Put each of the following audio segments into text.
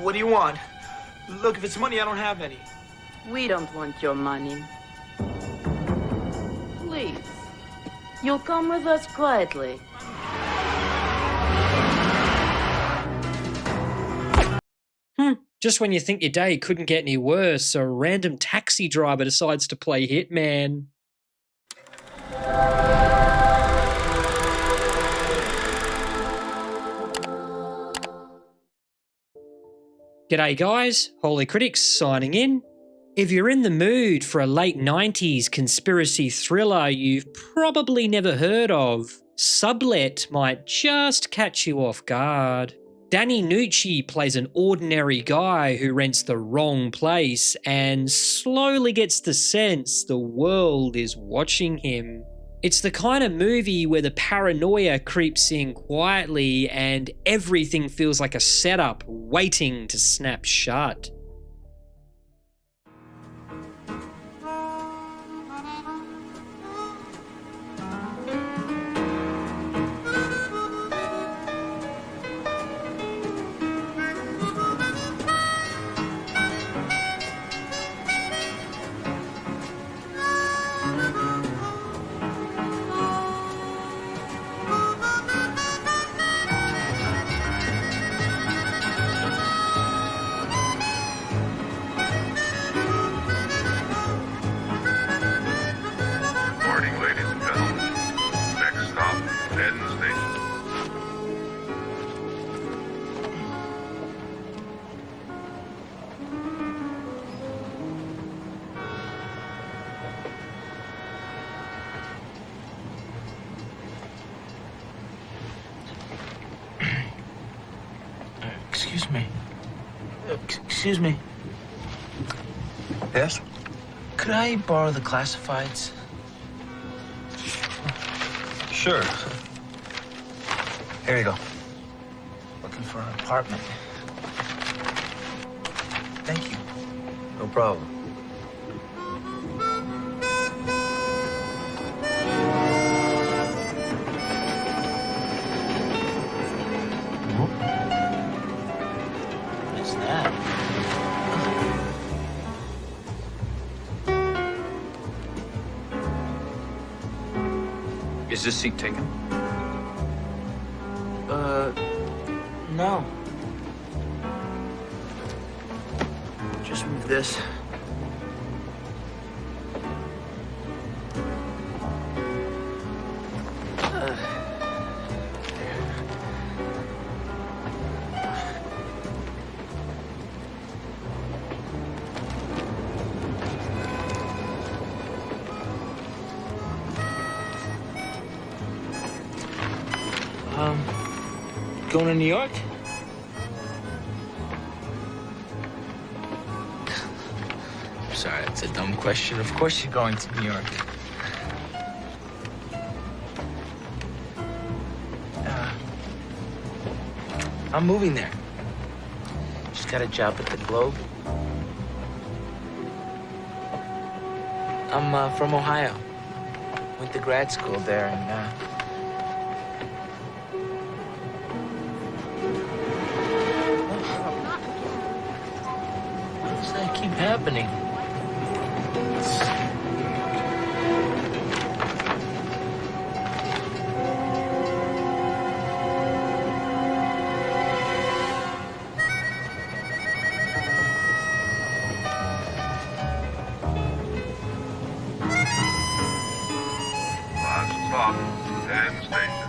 What do you want? Look, if it's money, I don't have any. We don't want your money. Please, you'll come with us quietly. Just when you think your day couldn't get any worse, a random taxi driver decides to play hitman. G'day guys, Holy Critics signing in. If you're in the mood for a late 90s conspiracy thriller you've probably never heard of, Sublet might just catch you off guard. Nucci plays an ordinary guy who rents the wrong place and slowly gets the sense the world is watching him. It's the kind of movie where the paranoia creeps in quietly and everything feels like a setup waiting to snap shut. Excuse me. Yes? Could I borrow the classifieds? Sure. Here you go. Looking for an apartment. Thank you. No problem. What's that? Is this seat taken? No. Just move this. Going to New York? I'm sorry, that's a dumb question. Of course you're going to New York. I'm moving there. Just got a job at the Globe. I'm from Ohio. Went to grad school there and keep happening. Last stop, Penn Station.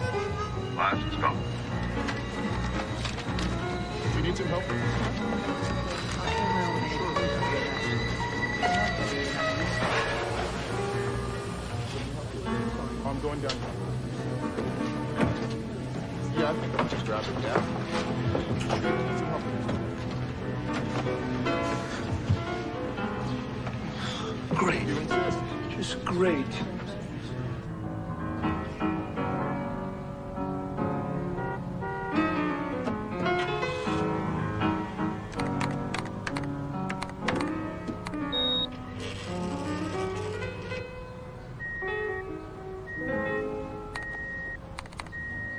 Last stop. Do you need some help? I'm going down. Yeah, I think I'll just drop it down. Great. Just great.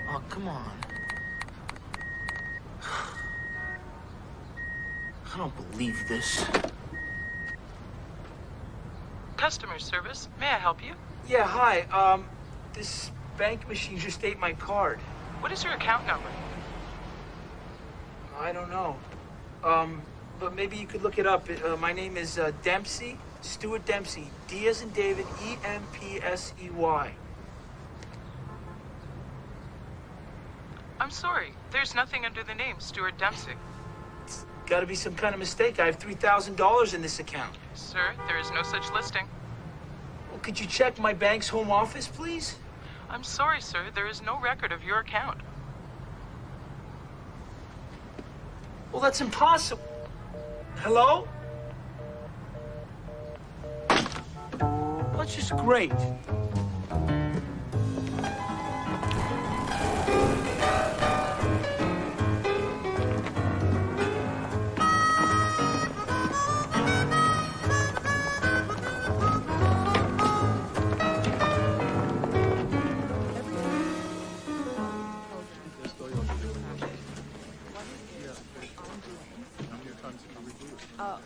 Oh, come on. I don't believe this. Customer service, may I help you? Yeah, hi. This bank machine just ate my card. What is your account number? I don't know. But maybe you could look it up. My name is Dempsey, Stuart Dempsey. D as in David, E-M-P-S-E-Y. I'm sorry, there's nothing under the name Stuart Dempsey. Gotta be some kind of mistake. I have $3,000 in this account. Sir, there is no such listing. Well, could you check my bank's home office, please? I'm sorry, sir, there is no record of your account. Well, that's impossible. Hello? That's just great.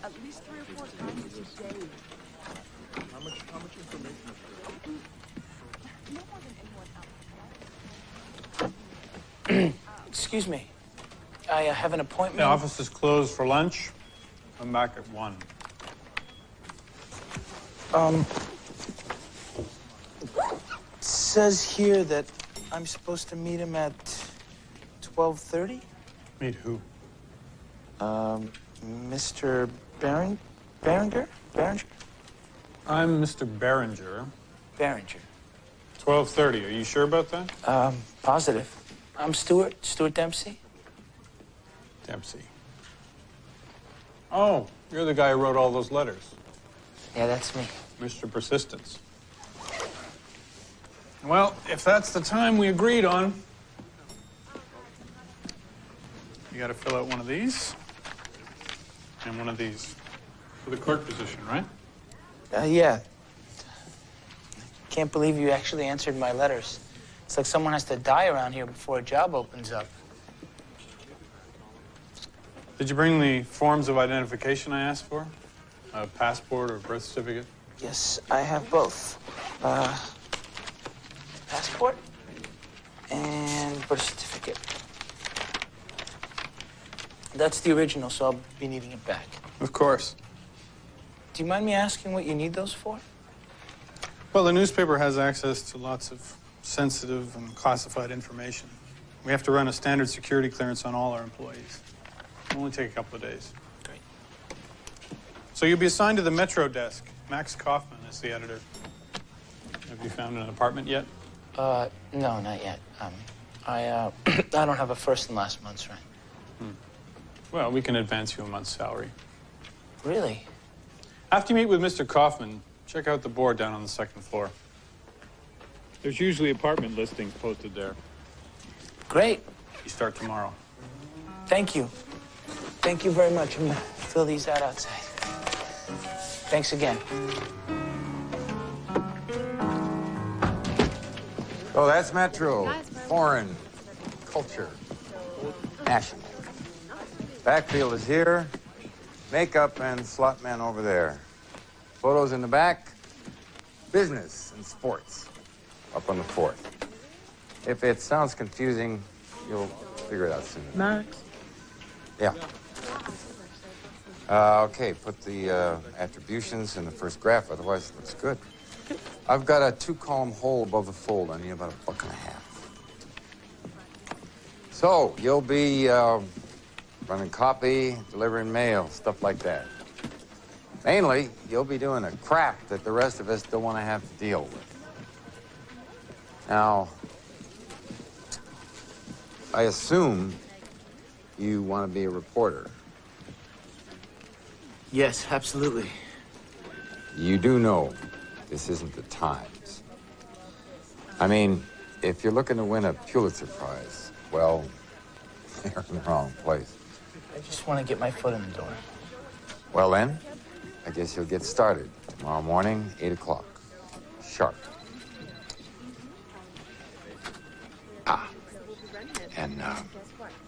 At least 3 or 4 times a day. How much information is there? No more than anyone else. Excuse me. I have an appointment. The office is closed for lunch. I'm back at 1. It says here that I'm supposed to meet him at 12:30. Meet who? Mr. Berenger? I'm Mr. Berenger. Berenger. 12:30. Are you sure about that? Positive. I'm Stuart Dempsey. Dempsey. Oh, you're the guy who wrote all those letters. Yeah, that's me. Mr. Persistence. Well, if that's the time we agreed on, you got to fill out one of these and one of these for the clerk position, right? Yeah. Can't believe you actually answered my letters. It's like someone has to die around here before a job opens up. Did you bring the forms of identification I asked for? A passport or birth certificate? Yes, I have both. Passport and birth certificate. That's the original, so I'll be needing it back. Of course. Do you mind me asking what you need those for? Well, the newspaper has access to lots of sensitive and classified information. We have to run a standard security clearance on all our employees. It'll only take a couple of days. Great. So you'll be assigned to the Metro desk. Max Kaufman is the editor. Have you found an apartment yet? No, not yet. I don't have a first and last month's rent. Well, we can advance you a month's salary. Really? After you meet with Mr. Kaufman, check out the board down on the 2nd floor. There's usually apartment listings posted there. Great. You start tomorrow. Thank you. Thank you very much. I'm gonna fill these out outside. Thanks again. Oh, that's Metro. Foreign. Culture. National. Backfield is here. Makeup and slot men over there. Photos in the back. Business and sports up on the 4th. If it sounds confusing, you'll figure it out soon. Max? Yeah. Okay, put the attributions in the first graph, otherwise it looks good. I've got a 2-column hole above the fold. I need about $1.50. So, you'll be running copy, delivering mail, stuff like that. Mainly, you'll be doing the crap that the rest of us don't want to have to deal with. Now, I assume you want to be a reporter. Yes, absolutely. You do know this isn't the Times. I mean, if you're looking to win a Pulitzer Prize, well, you're in the wrong place. I just want to get my foot in the door. Well then, I guess you'll get started tomorrow morning, 8 o'clock. Sharp. And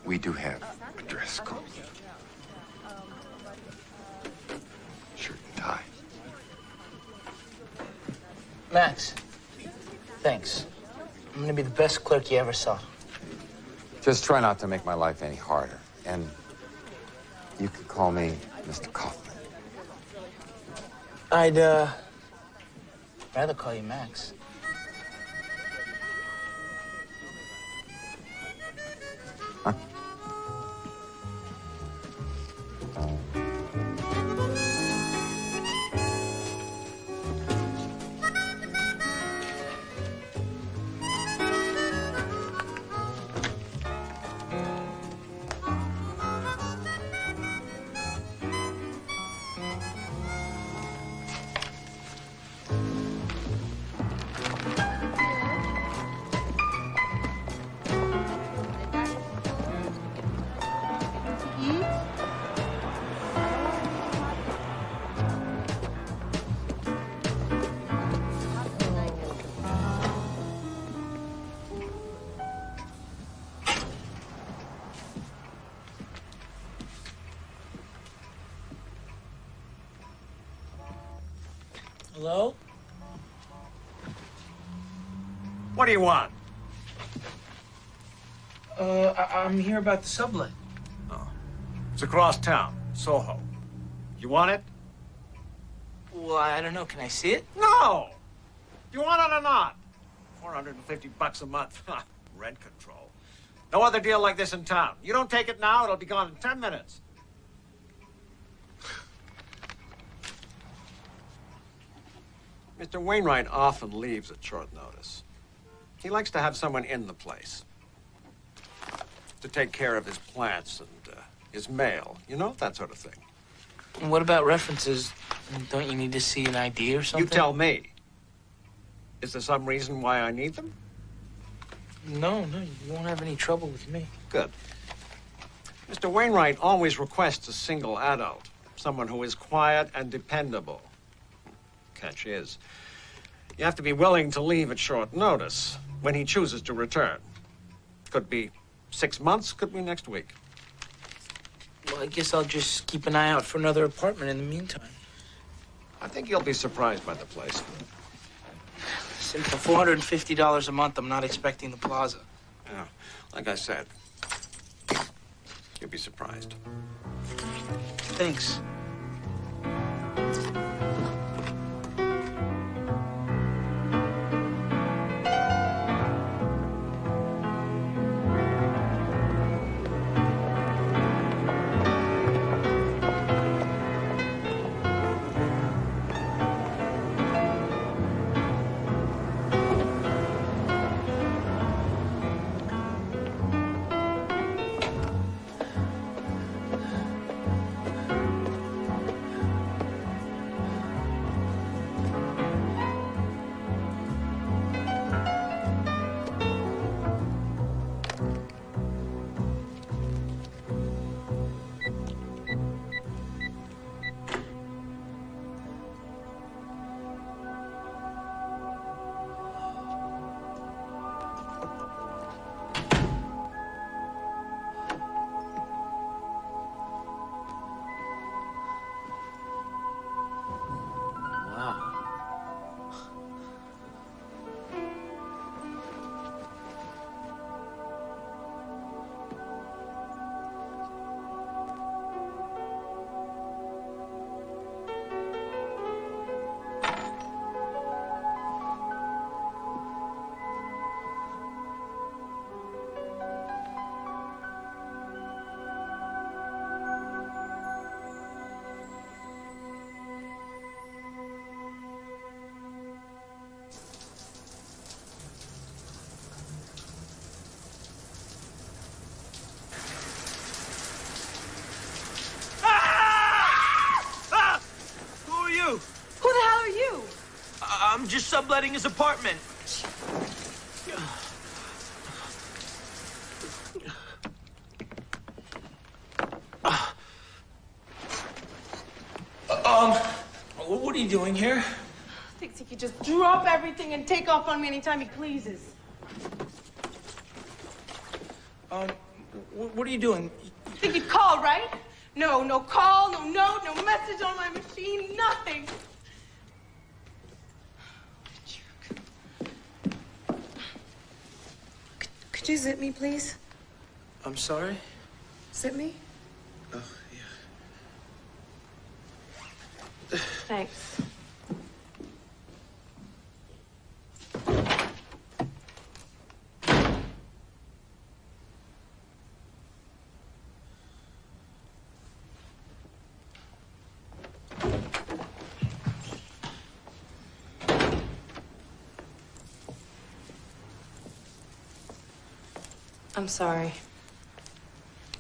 we do have a dress code. tie. Max, thanks. I'm gonna be the best clerk you ever saw. Just try not to make my life any harder. And you can call me Mr. Kaufman. I'd, rather call you Max. Hello? What do you want? I'm here about the sublet. Oh. It's across town, Soho. You want it? Well, I don't know. Can I see it? No! You want it or not? $450 a month. Rent control. No other deal like this in town. You don't take it now, it'll be gone in 10 minutes. Mr. Wainwright often leaves at short notice. He likes to have someone in the place to take care of his plants and his mail, you know, that sort of thing. And what about references? Don't you need to see an ID or something? You tell me. Is there some reason why I need them? No, you won't have any trouble with me. Good. Mr. Wainwright always requests a single adult, someone who is quiet and dependable. Catch is, you have to be willing to leave at short notice when he chooses to return. Could be 6 months, could be next week. Well, I guess I'll just keep an eye out for another apartment in the meantime. I think you'll be surprised by the place. Listen, for $450 a month, I'm not expecting the plaza. Yeah, like I said, you'll be surprised. Thanks. I'm just subletting his apartment. What are you doing here? Thinks he could just drop everything and take off on me anytime he pleases. What are you doing? Think you'd call, right? No call, no note, no message on my machine, nothing. Could you zip me, please? I'm sorry? Zip me? Oh, yeah. Thanks. I'm sorry.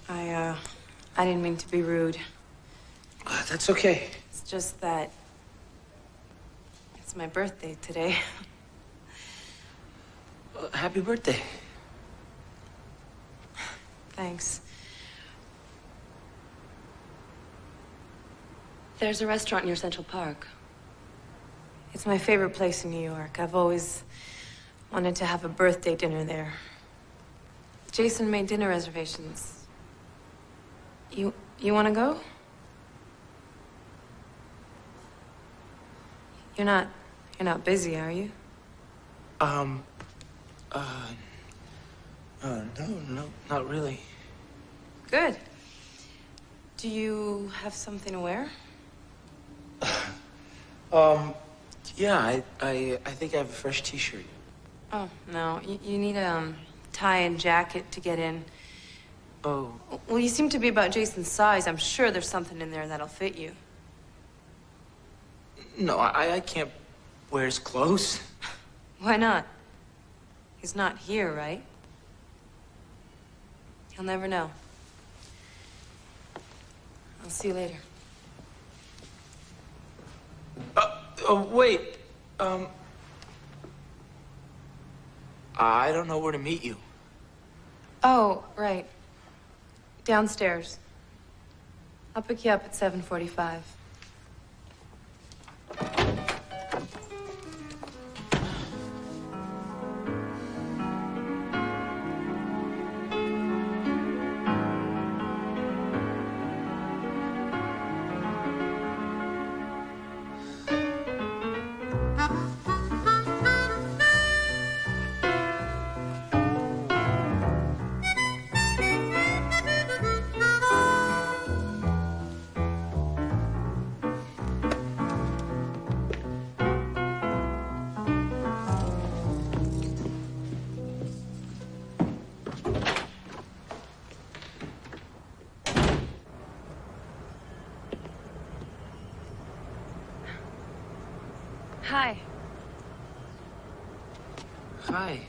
I didn't mean to be rude. That's okay. It's just that it's my birthday today. Happy birthday. Thanks. There's a restaurant near Central Park. It's my favorite place in New York. I've always wanted to have a birthday dinner there. Jason made dinner reservations. You want to go? You're not busy, are you? No, not really. Good. Do you have something to wear? Yeah, I think I have a fresh t-shirt. Oh, no. You need a tie and jacket to get in. Oh. Well, you seem to be about Jason's size. I'm sure there's something in there that'll fit you. No, I can't wear his clothes. Why not? He's not here, right? He'll never know. I'll see you later. Wait. I don't know where to meet you. Oh, right. Downstairs. I'll pick you up at 7:45. Hi. Hi.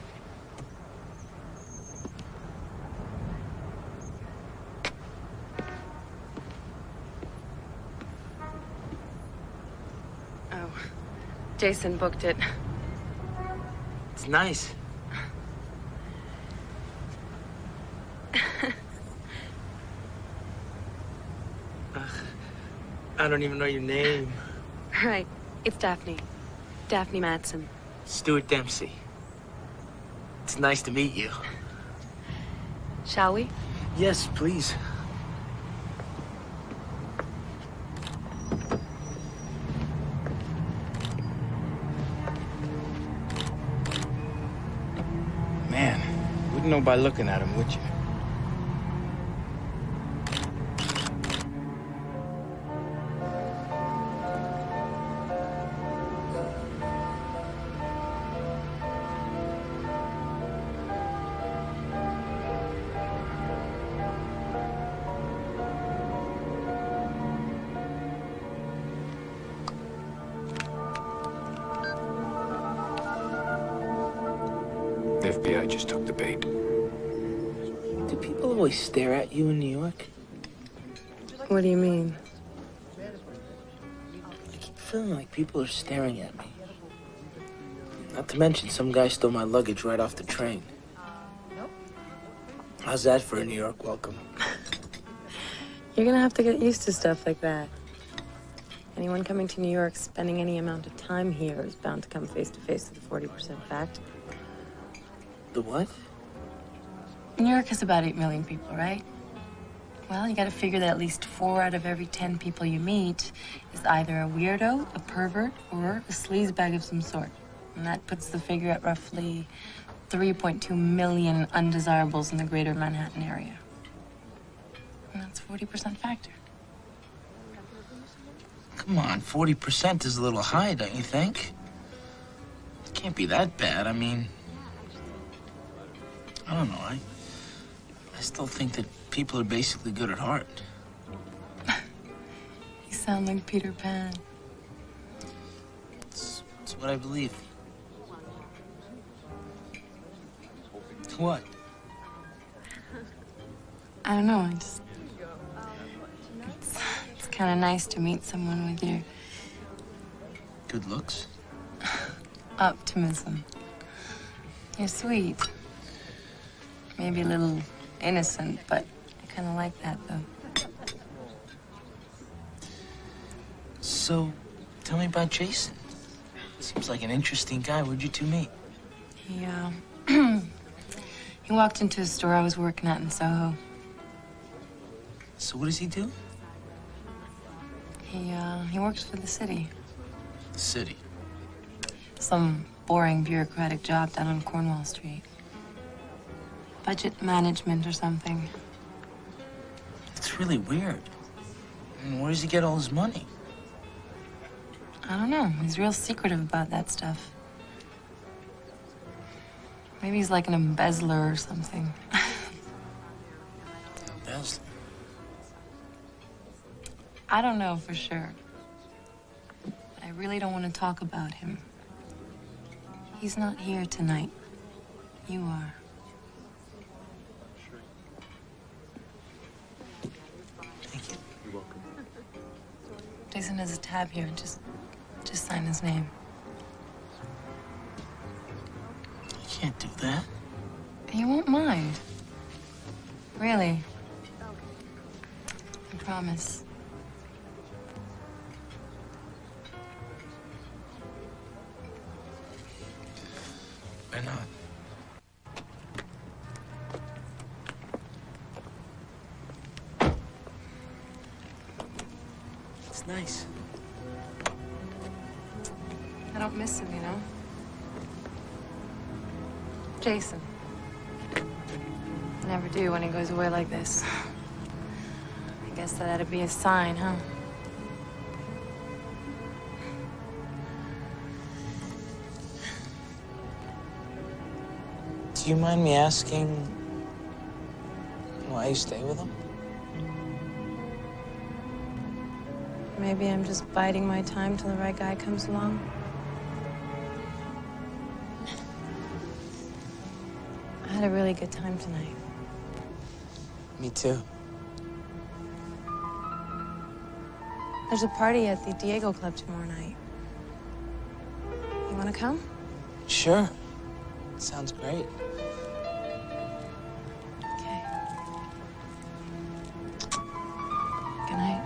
Oh, Jason booked it. It's nice. I don't even know your name. Right. It's Daphne. Daphne Madsen. Stuart Dempsey. It's nice to meet you. Shall we? Yes, please. Man, wouldn't know by looking at him, would you? The FBI just took the bait. Do people always stare at you in New York? What do you mean? I keep feeling like people are staring at me. Not to mention, some guy stole my luggage right off the train. How's that for a New York welcome? You're gonna have to get used to stuff like that. Anyone coming to New York spending any amount of time here is bound to come face to face with the 40% fact. The what? New York has about 8 million people, right? Well, you gotta figure that at least 4 out of every 10 people you meet is either a weirdo, a pervert, or a sleazebag of some sort. And that puts the figure at roughly 3.2 million undesirables in the greater Manhattan area. And that's 40% factor. Come on, 40% is a little high, don't you think? It can't be that bad. I mean, I don't know. I still think that people are basically good at heart. You sound like Peter Pan. It's what I believe. What? I don't know, it's kind of nice to meet someone with your Good looks? optimism. You're sweet. Maybe a little innocent, but I kind of like that, though. So, tell me about Jason. Seems like an interesting guy. Where'd you two meet? He walked into a store I was working at in Soho. So what does he do? He works for the city. The city? Some boring bureaucratic job down on Cornwall Street. Budget management or something. It's really weird. I mean, where does he get all his money? I don't know. He's real secretive about that stuff. Maybe he's like an embezzler or something. Embezzler? I don't know for sure. But I really don't want to talk about him. He's not here tonight. You are. Thank you. You're welcome. Jason has a tab here. Just sign his name. I can't do that. You won't mind. Really. I promise. Why not? It's nice. I don't miss him, you know? Jason. I never do when he goes away like this. I guess that had to be a sign, huh? Do you mind me asking why you stay with him? Maybe I'm just biding my time till the right guy comes along. I had a really good time tonight. Me too. There's a party at the Diego Club tomorrow night. You want to come? Sure. Sounds great. Okay. Good night.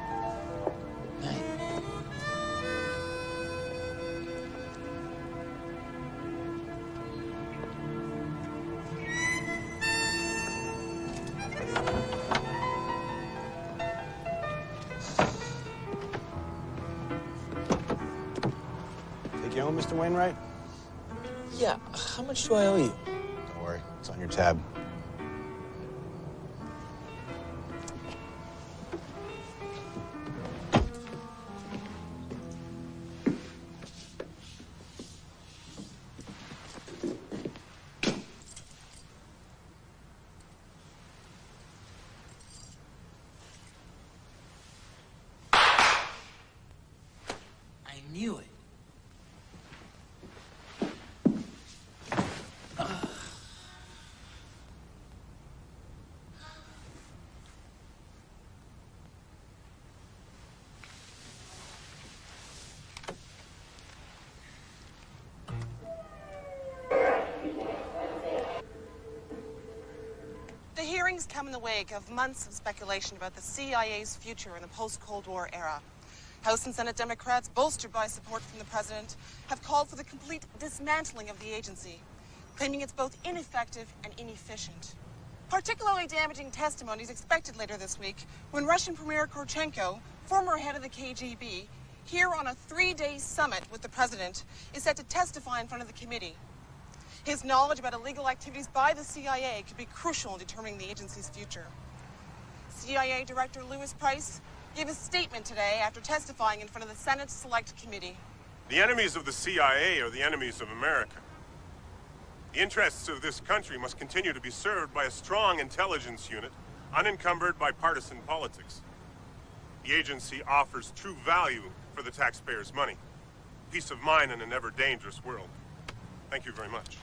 Night. Take you home, Mr. Wainwright? Yeah, how much do I owe you? Don't worry, it's on your tab. I knew it. The hearings come in the wake of months of speculation about the CIA's future in the post-Cold War era. House and Senate Democrats, bolstered by support from the president, have called for the complete dismantling of the agency, claiming it's both ineffective and inefficient. Particularly damaging testimony is expected later this week when Russian Premier Korchenko, former head of the KGB, here on a 3-day summit with the president, is set to testify in front of the committee. His knowledge about illegal activities by the CIA could be crucial in determining the agency's future. CIA Director Louis Price gave a statement today after testifying in front of the Senate Select Committee. The enemies of the CIA are the enemies of America. The interests of this country must continue to be served by a strong intelligence unit, unencumbered by partisan politics. The agency offers true value for the taxpayers' money. Peace of mind in an ever-dangerous world. Thank you very much.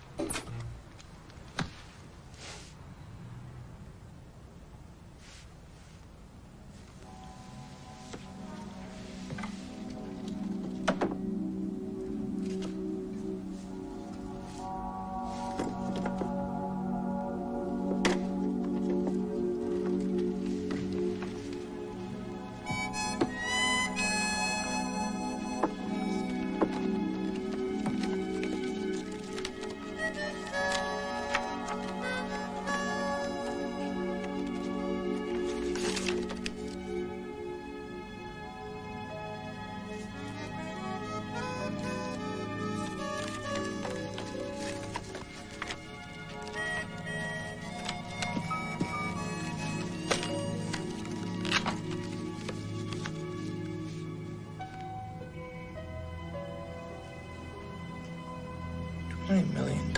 $20 million. Who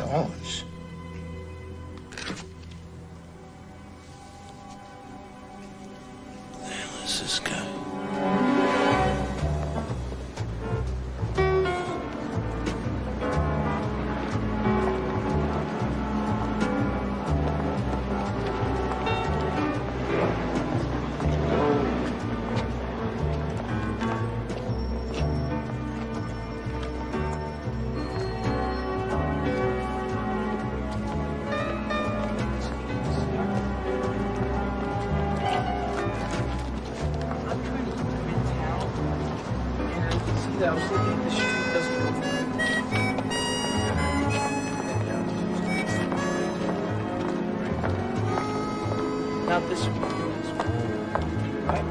the hell is this guy? I was looking at the street doesn't go not this one. Right?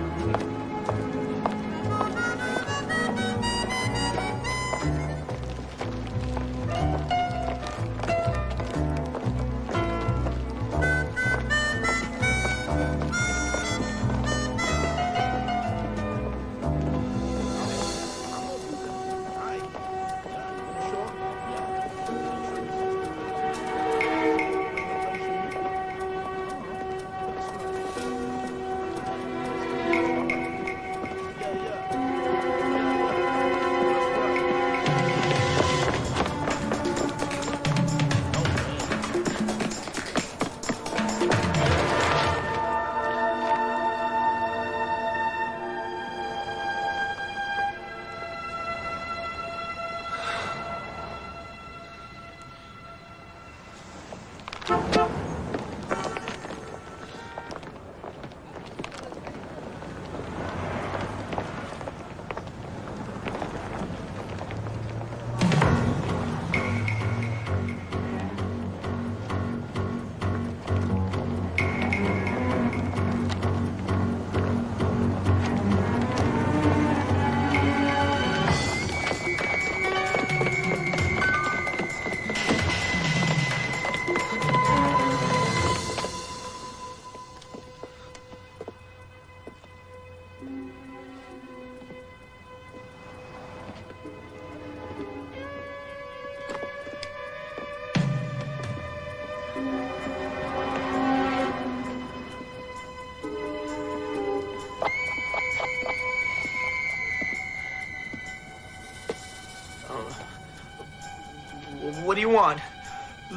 What do you want?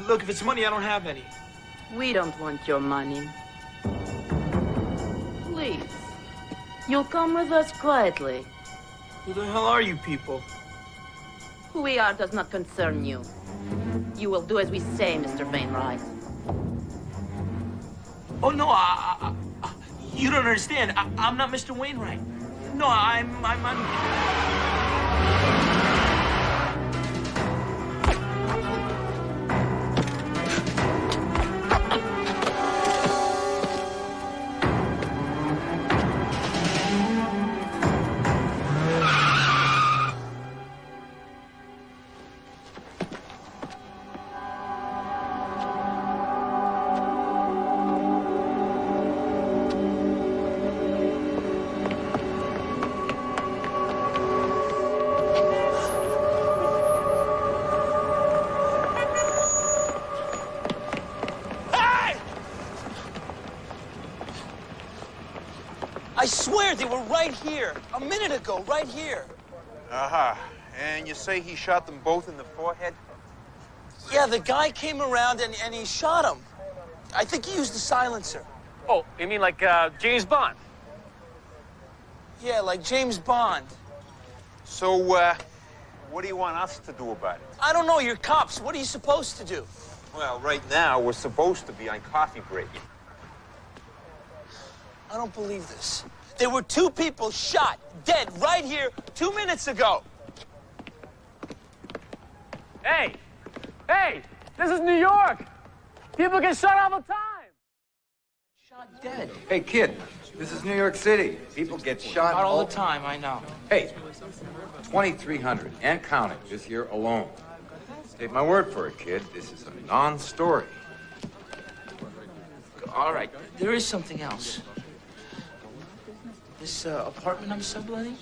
Look, if it's money, I don't have any. We don't want your money. Please. You'll come with us quietly. Who the hell are you people? Who we are does not concern you. You will do as we say, Mr. Wainwright. Oh, no, you don't understand. I'm not Mr. Wainwright. No, I'm... I swear they were right here. A minute ago, right here. Uh-huh. And you say he shot them both in the forehead? Yeah, the guy came around and he shot him. I think he used a silencer. Oh, you mean like James Bond? Yeah, like James Bond. So, what do you want us to do about it? I don't know, you're cops. What are you supposed to do? Well, right now, we're supposed to be on coffee break. I don't believe this. There were 2 people shot, dead, right here 2 minutes ago. Hey! Hey! This is New York! People get shot all the time! Shot dead. Hey, kid, this is New York City. People get shot Not all the time, I know. Hey, 2,300 and counting this year alone. Take my word for it, kid. This is a non-story. All right, there is something else. This apartment I'm subletting,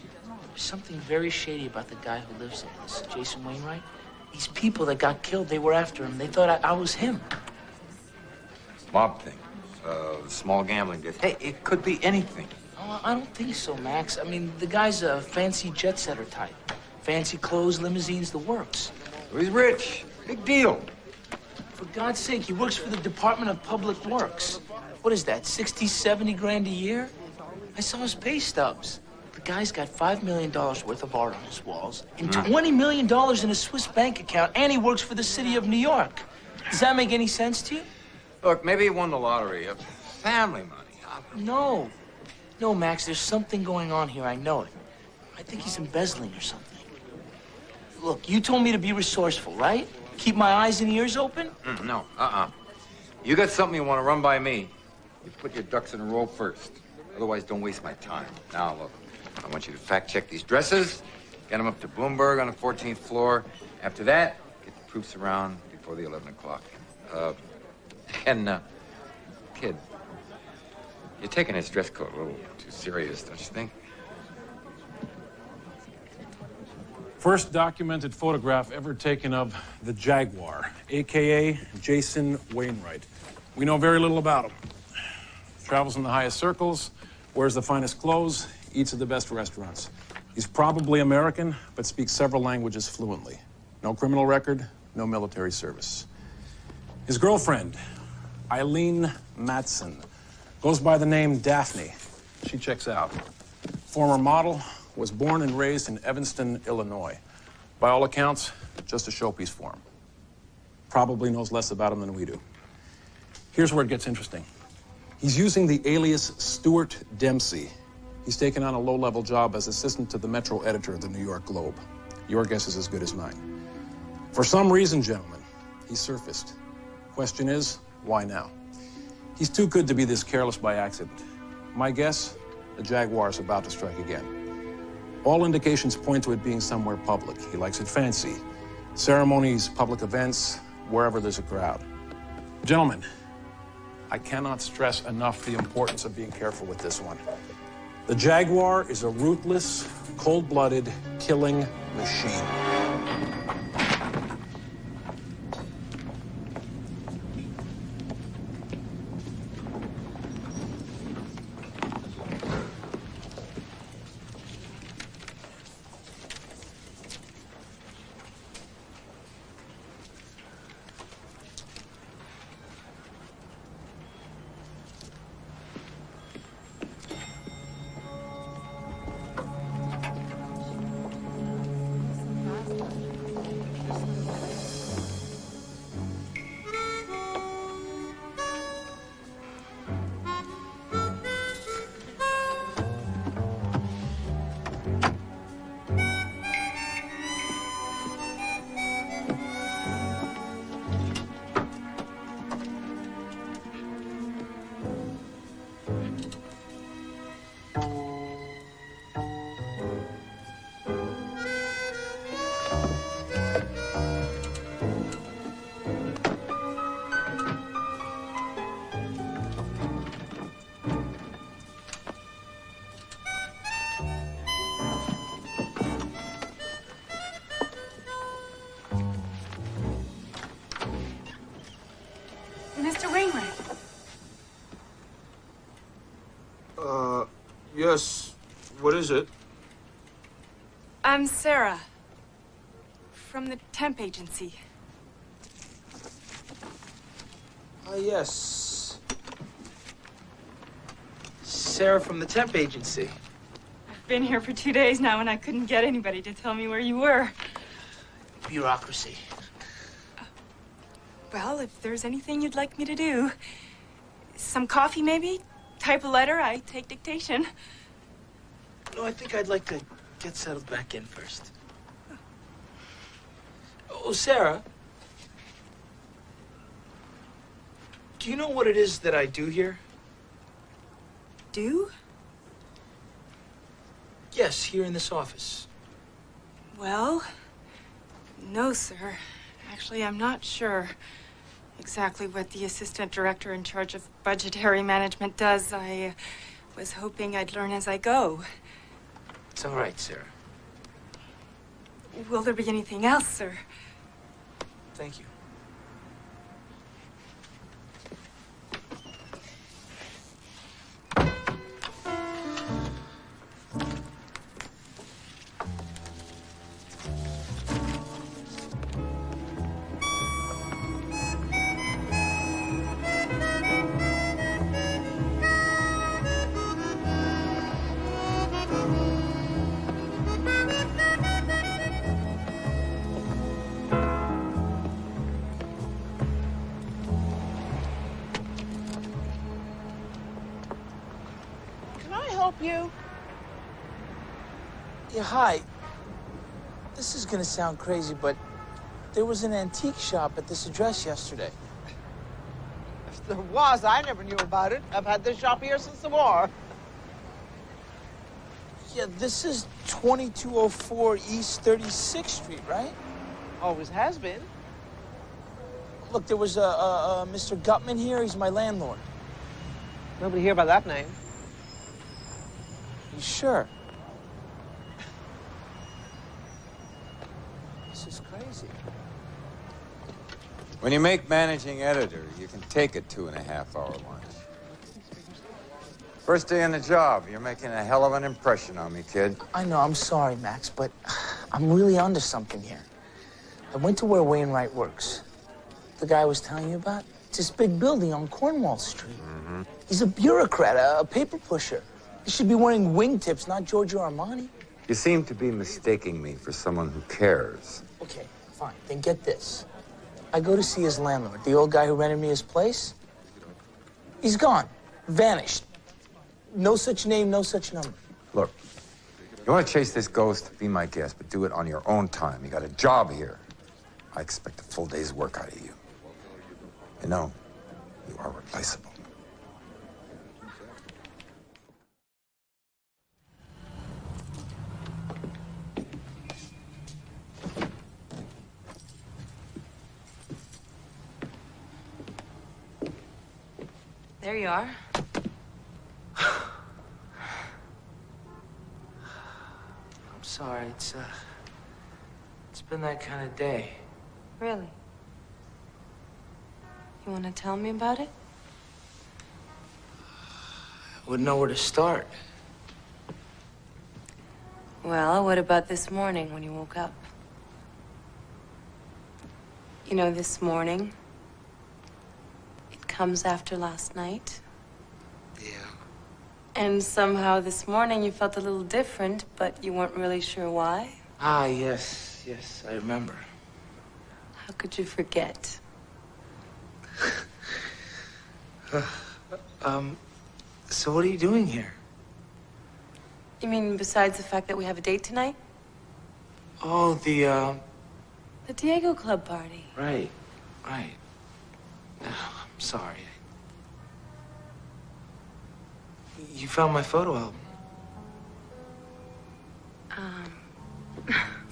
there's something very shady about the guy who lives there, this Jason Wainwright. These people that got killed, they were after him. They thought I was him. Mob thing. Small gambling debt. Hey, it could be anything. Oh, I don't think so, Max. I mean, the guy's a fancy jet setter type. Fancy clothes, limousines, the works. He's rich. Big deal. For God's sake, he works for the Department of Public Works. What is that, 60, 70 grand a year? I saw his pay stubs. The guy's got $5 million worth of art on his walls and $20 million in a Swiss bank account, and he works for the city of New York. Does that make any sense to you? Look, maybe he won the lottery. Family money. No. No, Max, there's something going on here. I know it. I think he's embezzling or something. Look, you told me to be resourceful, right? Keep my eyes and ears open? No, You got something you want to run by me, you put your ducks in a row first. Otherwise, don't waste my time. Now, look, I want you to fact-check these dresses, get them up to Bloomberg on the 14th floor. After that, get the proofs around before the 11 o'clock. Kid, you're taking this dress code a little too serious, don't you think? First documented photograph ever taken of the Jaguar, a.k.a. Jason Wainwright. We know very little about him. Travels in the highest circles, wears the finest clothes, eats at the best restaurants. He's probably American, but speaks several languages fluently. No criminal record, no military service. His girlfriend, Eileen Matson, goes by the name Daphne. She checks out. Former model, was born and raised in Evanston, Illinois. By all accounts, just a showpiece for him. Probably knows less about him than we do. Here's where it gets interesting. He's using the alias Stuart Dempsey. He's taken on a low-level job as assistant to the Metro editor of the New York Globe. Your guess is as good as mine. For some reason, gentlemen, he surfaced. Question is, why now? He's too good to be this careless by accident. My guess, the Jaguar's about to strike again. All indications point to it being somewhere public. He likes it fancy. Ceremonies, public events, wherever there's a crowd. Gentlemen, I cannot stress enough the importance of being careful with this one. The Jaguar is a ruthless, cold-blooded, killing machine. Mr. Wainwright. Yes. What is it? I'm Sarah. From the temp agency. Yes. Sarah from the temp agency. I've been here for 2 days now and I couldn't get anybody to tell me where you were. Bureaucracy. Well, if there's anything you'd like me to do. Some coffee, maybe? Type a letter, I take dictation. No, I think I'd like to get settled back in first. Oh, Sarah. Do you know what it is that I do here? Do? Yes, here in this office. Well, no, sir. Actually, I'm not sure exactly what the assistant director in charge of budgetary management does. I was hoping I'd learn as I go. It's all right, Sarah. Will there be anything else, sir? Thank you. You? Yeah, hi. This is gonna sound crazy, but there was an antique shop at this address yesterday. If there was, I never knew about it. I've had this shop here since the war. Yeah, this is 2204 East 36th Street, right? Always has been. Look, there was a Mr. Gutman here. He's my landlord. Nobody here by that name. You sure? This is crazy. When you make managing editor, you can take a 2.5-hour lunch. First day on the job, you're making a hell of an impression on me, kid. I know, I'm sorry, Max, but I'm really onto something here. I went to where Wainwright works. The guy I was telling you about? It's this big building on Cornwall Street. Mm-hmm. He's a bureaucrat, a paper pusher. He should be wearing wingtips, not Giorgio Armani. You seem to be mistaking me for someone who cares. Okay, fine. Then get this. I go to see his landlord, the old guy who rented me his place. He's gone. Vanished. No such name, no such number. Look, you want to chase this ghost? Be my guest, but do it on your own time. You got a job here. I expect a full day's work out of you. You know, you are replaceable. There you are. I'm sorry, it's been that kind of day. Really? You want to tell me about it? I wouldn't know where to start. Well, what about this morning when you woke up? You know, this morning, it comes after last night. Yeah. And somehow this morning you felt a little different, but you weren't really sure why. Ah, yes, I remember. How could you forget? So what are you doing here? You mean besides the fact that we have a date tonight? Oh, the Diego Club party. Right. I'm sorry. You found my photo album.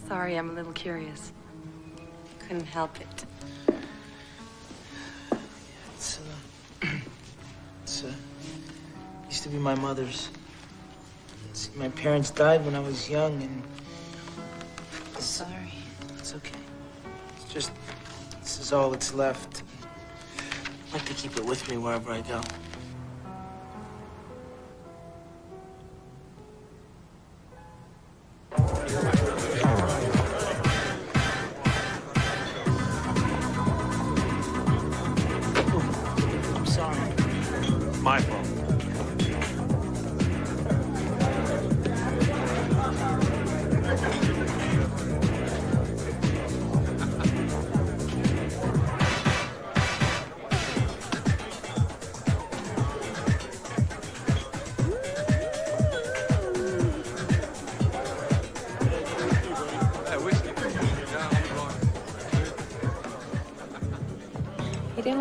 Sorry, I'm a little curious. Couldn't help it. It's used to be my mother's. See, my parents died when I was young, and Sorry. it's okay. It's just, this is all that's left. I'd like to keep it with me wherever I go.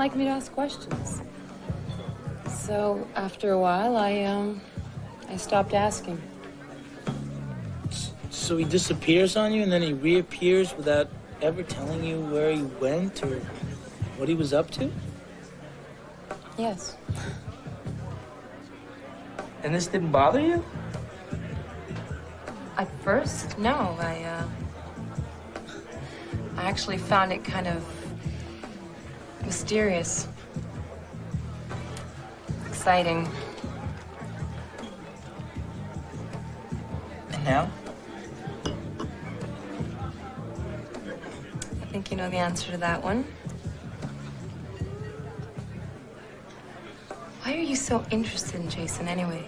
like me to ask questions. So after a while, I stopped asking. So he disappears on you and then he reappears without ever telling you where he went or what he was up to? Yes. And this didn't bother you? At first, no. I actually found it kind of mysterious, exciting. And now? I think you know the answer to that one. Why are you so interested in Jason anyway?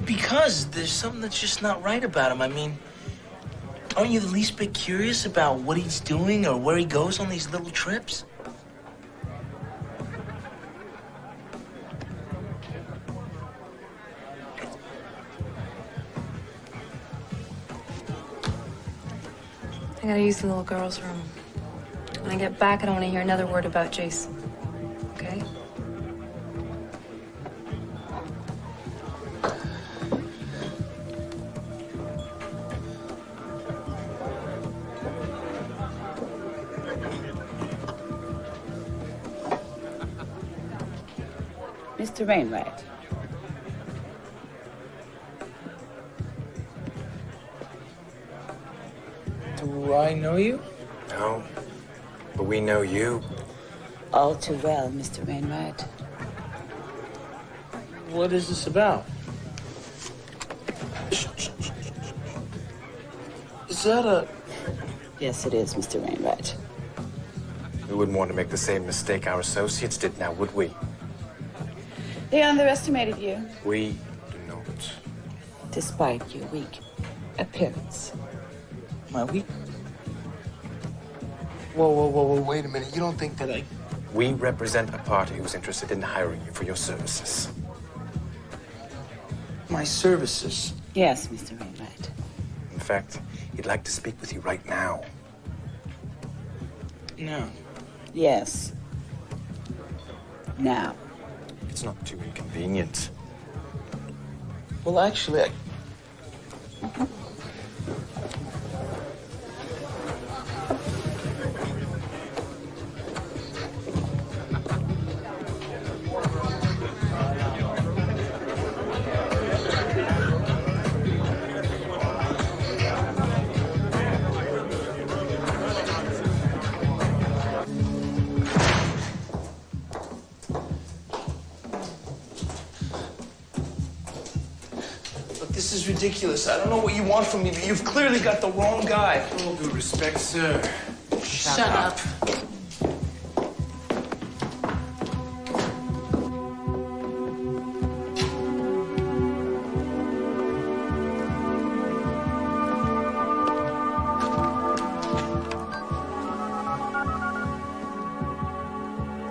Because there's something that's just not right about him. I mean, aren't you the least bit curious about what he's doing or where he goes on these little trips? I gotta use the little girl's room. When I get back, I don't want to hear another word about Jason. Okay? Mr. Wainwright. Do I know you? No, but we know you. All too well, Mr. Wainwright. What is this about? Is that a... Yes, it is, Mr. Wainwright. We wouldn't want to make the same mistake our associates did now, would we? They underestimated you. We do not. Despite your weak appearance. My weak? Whoa, wait a minute. You don't think that I... We represent a party who's interested in hiring you for your services. My services? Yes, Mr. Wainwright. In fact, he'd like to speak with you right now. No. Yes. Now. It's not too inconvenient. Well, actually, I... This is ridiculous. I don't know what you want from me, but you've clearly got the wrong guy. All due respect, sir. Shut up.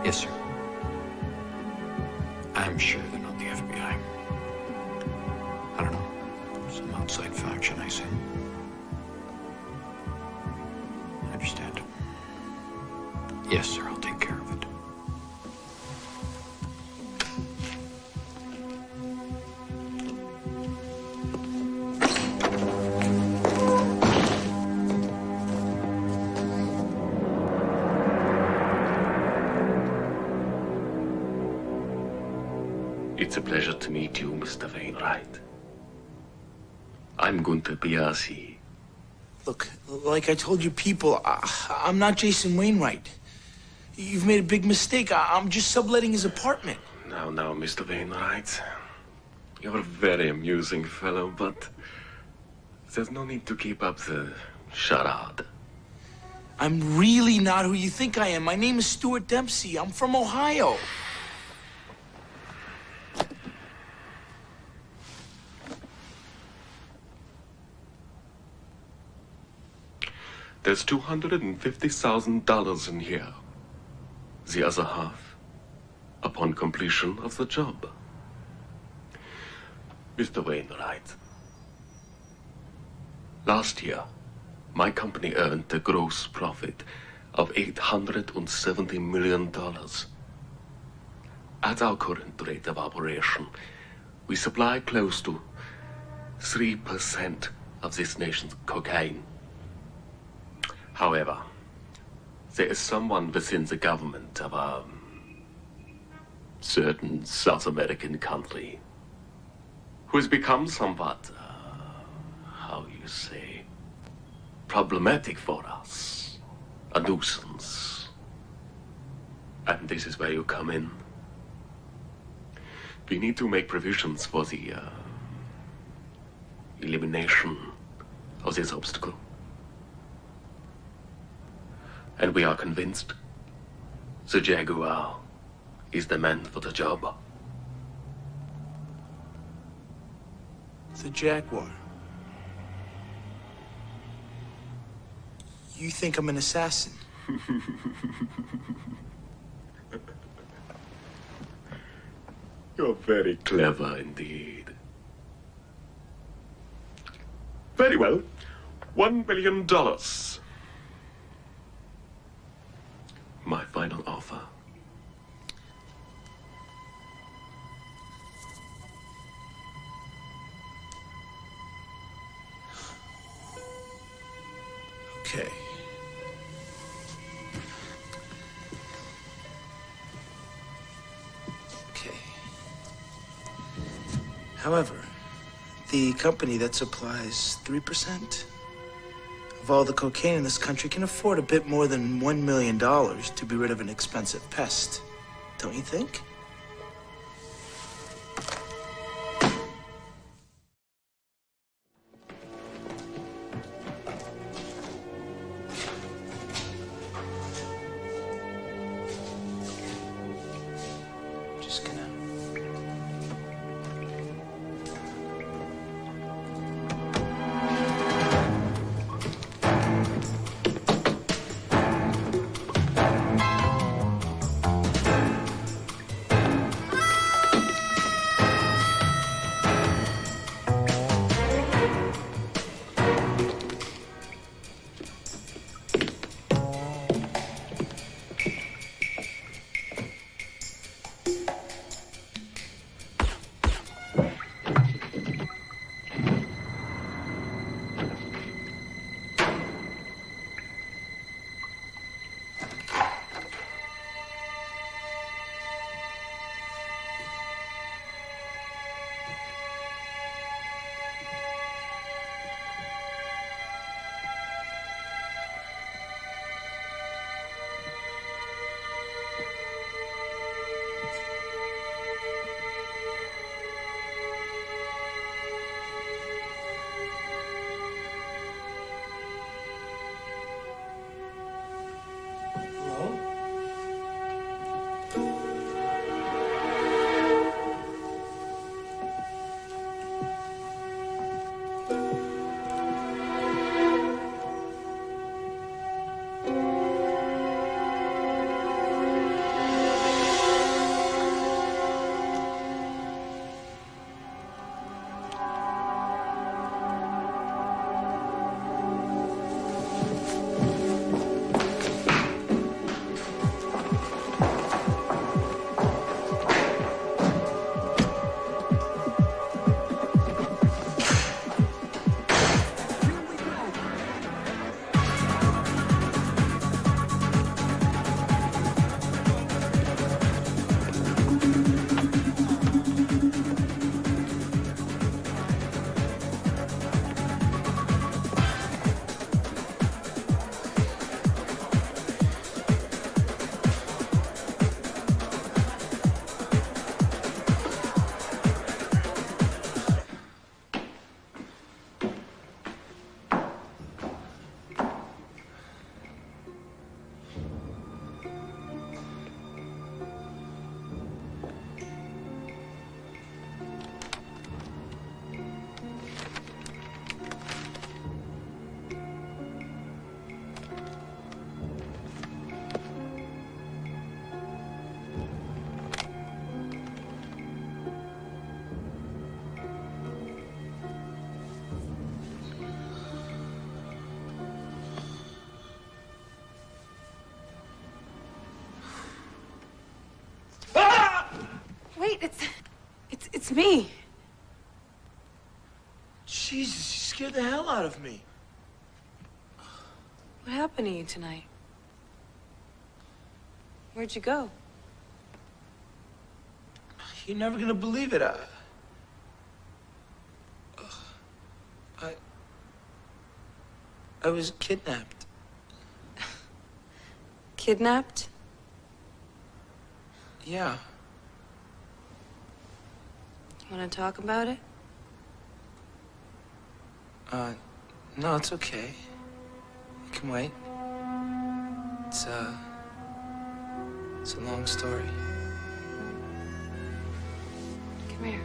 Yes, sir. I'm sure they're not the FBI. I don't know. Some outside faction, I assume. I understand. Yes, sir, I'll take care of it. It's a pleasure to meet you, Mr. Wainwright. I'm Gunther Biasi. Look, like I told you people, I'm not Jason Wainwright. You've made a big mistake. I'm just subletting his apartment. Now, Mr. Wainwright. You're a very amusing fellow, but there's no need to keep up the charade. I'm really not who you think I am. My name is Stuart Dempsey. I'm from Ohio. There's $250,000 in here. The other half, upon completion of the job. Mr. Wainwright, last year, my company earned a gross profit of $870 million. At our current rate of operation, we supply close to 3% of this nation's cocaine. However, there is someone within the government of a certain South American country who has become somewhat, how you say, problematic for us, a nuisance. And this is where you come in. We need to make provisions for the elimination of this obstacle. And we are convinced the Jagaur is the man for the job. The Jaguar. You think I'm an assassin? You're very clever indeed. Very well. $1 million. My final offer. Okay. However, the company that supplies 3% of all the cocaine in this country can afford a bit more than $1 million to be rid of an expensive pest. Don't you think? Just gonna... It's me. Jesus, you scared the hell out of me. What happened to you tonight? Where'd you go? You're never gonna believe it. I was kidnapped. Kidnapped? Yeah. You want to talk about it? No, it's okay. You can wait. It's a long story. Come here.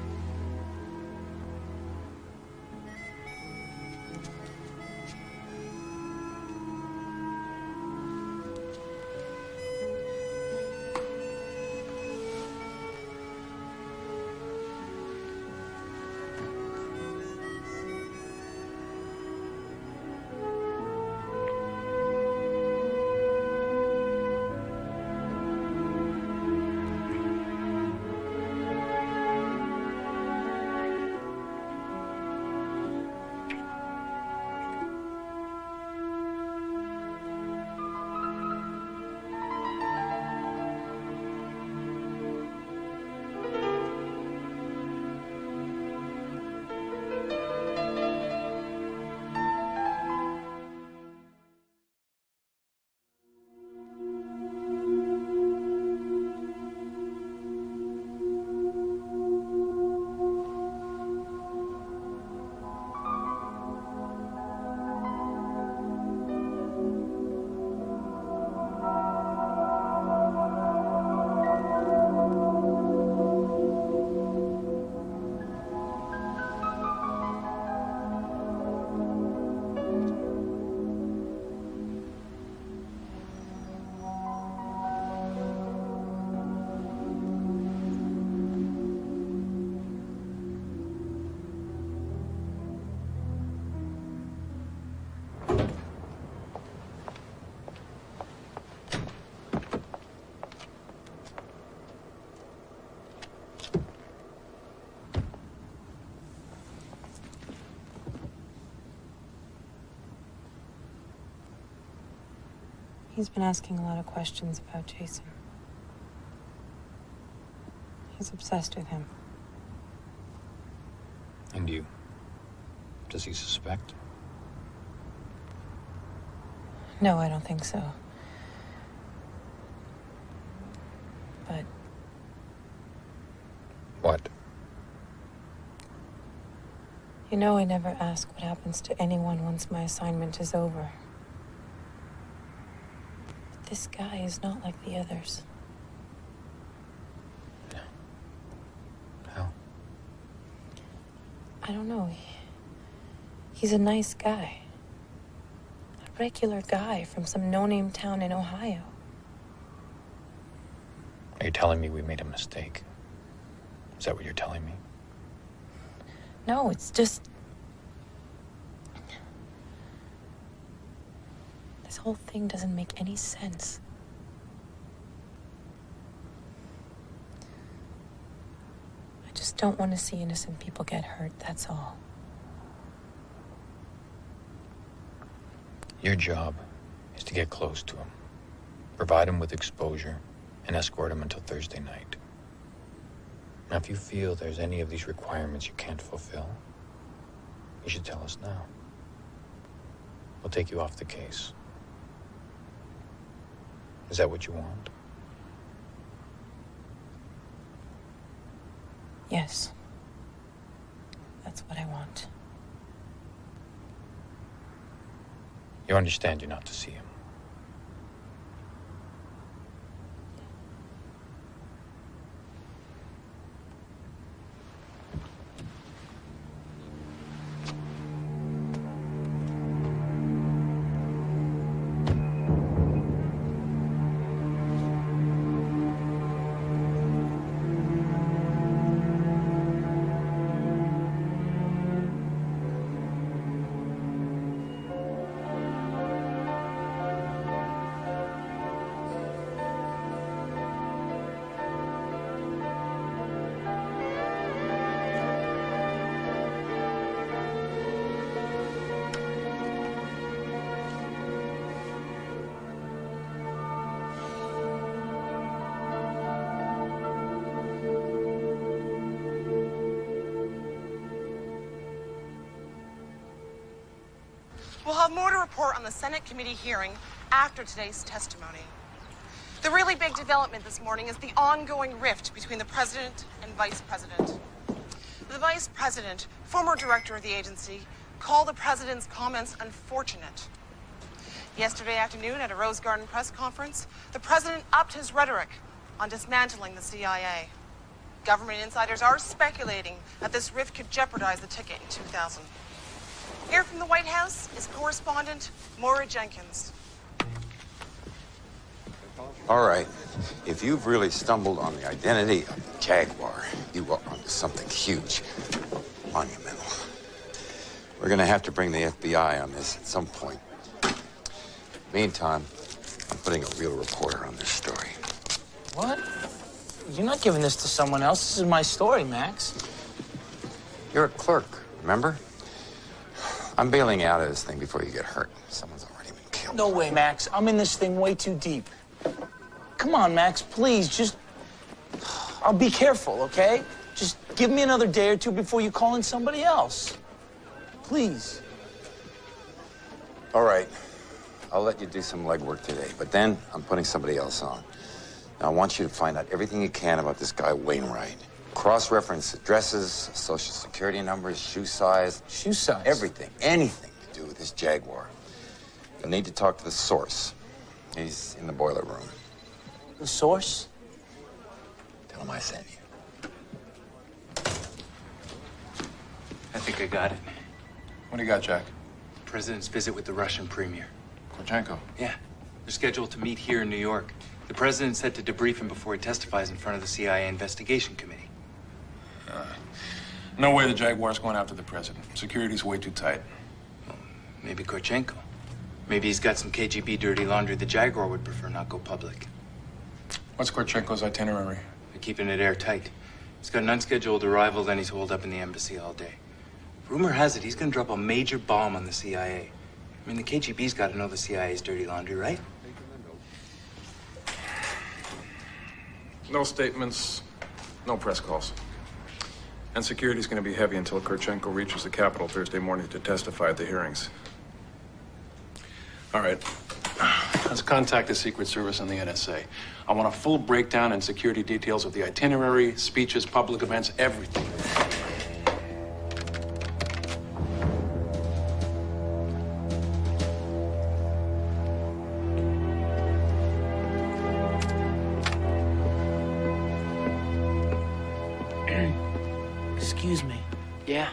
He's been asking a lot of questions about Jason. He's obsessed with him. And you? Does he suspect? No, I don't think so. But What? you know, I never ask what happens to anyone once my assignment is over. But this guy is not like the others. How? I don't know. He's a nice guy. A regular guy from some no-name town in Ohio. Are you telling me we made a mistake? Is that what you're telling me? No, it's just... this whole thing doesn't make any sense. I just don't want to see innocent people get hurt, that's all. Your job is to get close to him, provide him with exposure, and escort him until Thursday night. Now, if you feel there's any of these requirements you can't fulfill, you should tell us now. We'll take you off the case. Is that what you want? Yes. That's what I want. You understand you're not to see him. We'll have more to report on the Senate committee hearing after today's testimony. The really big development this morning is the ongoing rift between the president and vice president. The vice president, former director of the agency, called the president's comments unfortunate. Yesterday afternoon at a Rose Garden press conference, the president upped his rhetoric on dismantling the CIA. Government insiders are speculating that this rift could jeopardize the ticket in 2000. Here from the White House is correspondent Maura Jenkins. All right. If you've really stumbled on the identity of the Jaguar, you are onto something huge, monumental. We're gonna have to bring the FBI on this at some point. Meantime, I'm putting a real reporter on this story. What? You're not giving this to someone else. This is my story, Max. You're a clerk, remember? I'm bailing you out of this thing before you get hurt. Someone's already been killed. No way, Max. I'm in this thing way too deep. Come on, Max, please, just... I'll be careful, okay? Just give me another day or two before you call in somebody else. Please. All right. I'll let you do some legwork today, but then I'm putting somebody else on. Now, I want you to find out everything you can about this guy, Wainwright. Cross-reference addresses, social security numbers, shoe size. Shoe size? Everything, anything to do with this Jaguar. You'll need to talk to the source. He's in the boiler room. The source? Tell him I sent you. I think I got it. What do you got, Jack? President's visit with the Russian premier. Korchenko? Yeah. They're scheduled to meet here in New York. The president said to debrief him before he testifies in front of the CIA investigation committee. No way the Jaguar's going after the president. Security's way too tight. Well, maybe Korchenko. Maybe he's got some KGB dirty laundry the Jaguar would prefer not go public. What's Korchenko's itinerary? They're keeping it airtight. He's got an unscheduled arrival, then he's holed up in the embassy all day. Rumor has it he's gonna drop a major bomb on the CIA. I mean, the KGB's got to know the CIA's dirty laundry, right? No statements, no press calls. And security's going to be heavy until Korchenko reaches the Capitol Thursday morning to testify at the hearings. All right. Let's contact the Secret Service and the NSA. I want a full breakdown and security details of the itinerary, speeches, public events, everything. Excuse me. Yeah?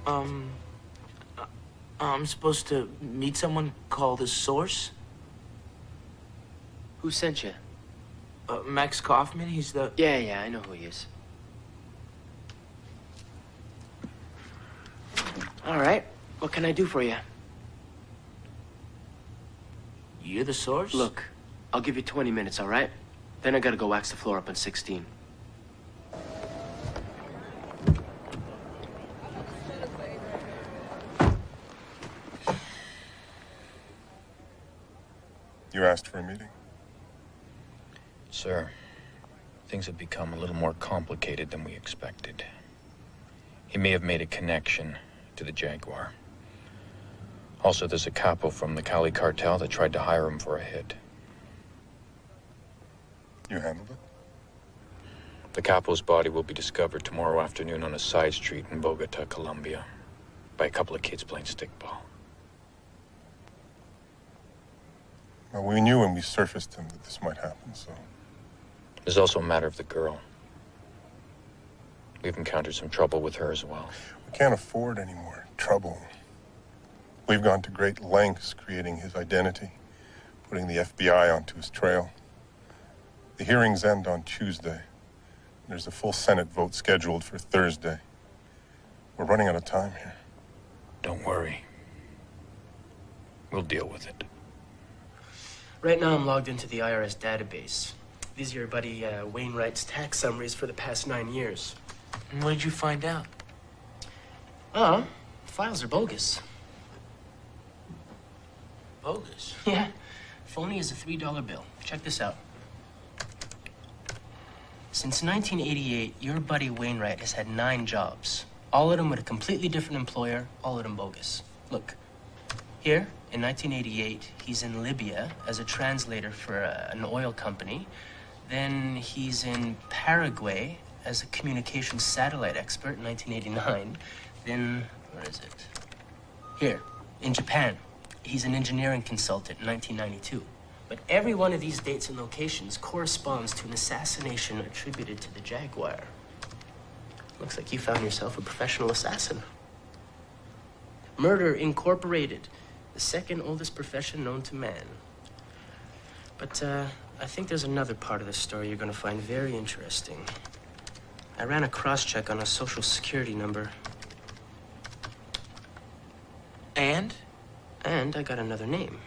I'm supposed to meet someone called the source? Who sent you? Max Kaufman, he's the... Yeah, I know who he is. All right. What can I do for you? You're the source? Look, I'll give you 20 minutes, all right? Then I gotta go wax the floor up on 16. You asked for a meeting? Sir, things have become a little more complicated than we expected. He may have made a connection to the Jaguar. Also, there's a capo from the Cali cartel that tried to hire him for a hit. You handled it? The capo's body will be discovered tomorrow afternoon on a side street in Bogota, Colombia, by a couple of kids playing stickball. Well, we knew when we surfaced him that this might happen, so... There's also a matter of the girl. We've encountered some trouble with her as well. We can't afford any more trouble. We've gone to great lengths creating his identity, putting the FBI onto his trail. The hearings end on Tuesday. There's a full Senate vote scheduled for Thursday. We're running out of time here. Don't worry. We'll deal with it. Right now, I'm logged into the IRS database. These are your buddy Wainwright's tax summaries for the past 9 years. And what did you find out? Oh, files are bogus. Bogus? Yeah. Phony as a $3 bill. Check this out. Since 1988, your buddy Wainwright has had 9 jobs. All of them with a completely different employer, all of them bogus. Look, Here, in 1988, he's in Libya as a translator for an oil company. Then he's in Paraguay as a communications satellite expert in 1989. Then, where is it? Here, in Japan. He's an engineering consultant in 1992. But every one of these dates and locations corresponds to an assassination attributed to the Jaguar. Looks like you found yourself a professional assassin. Murder Incorporated, the second oldest profession known to man. But I think there's another part of the story you're going to find very interesting. I ran a cross-check on a social security number. And? And I got another name.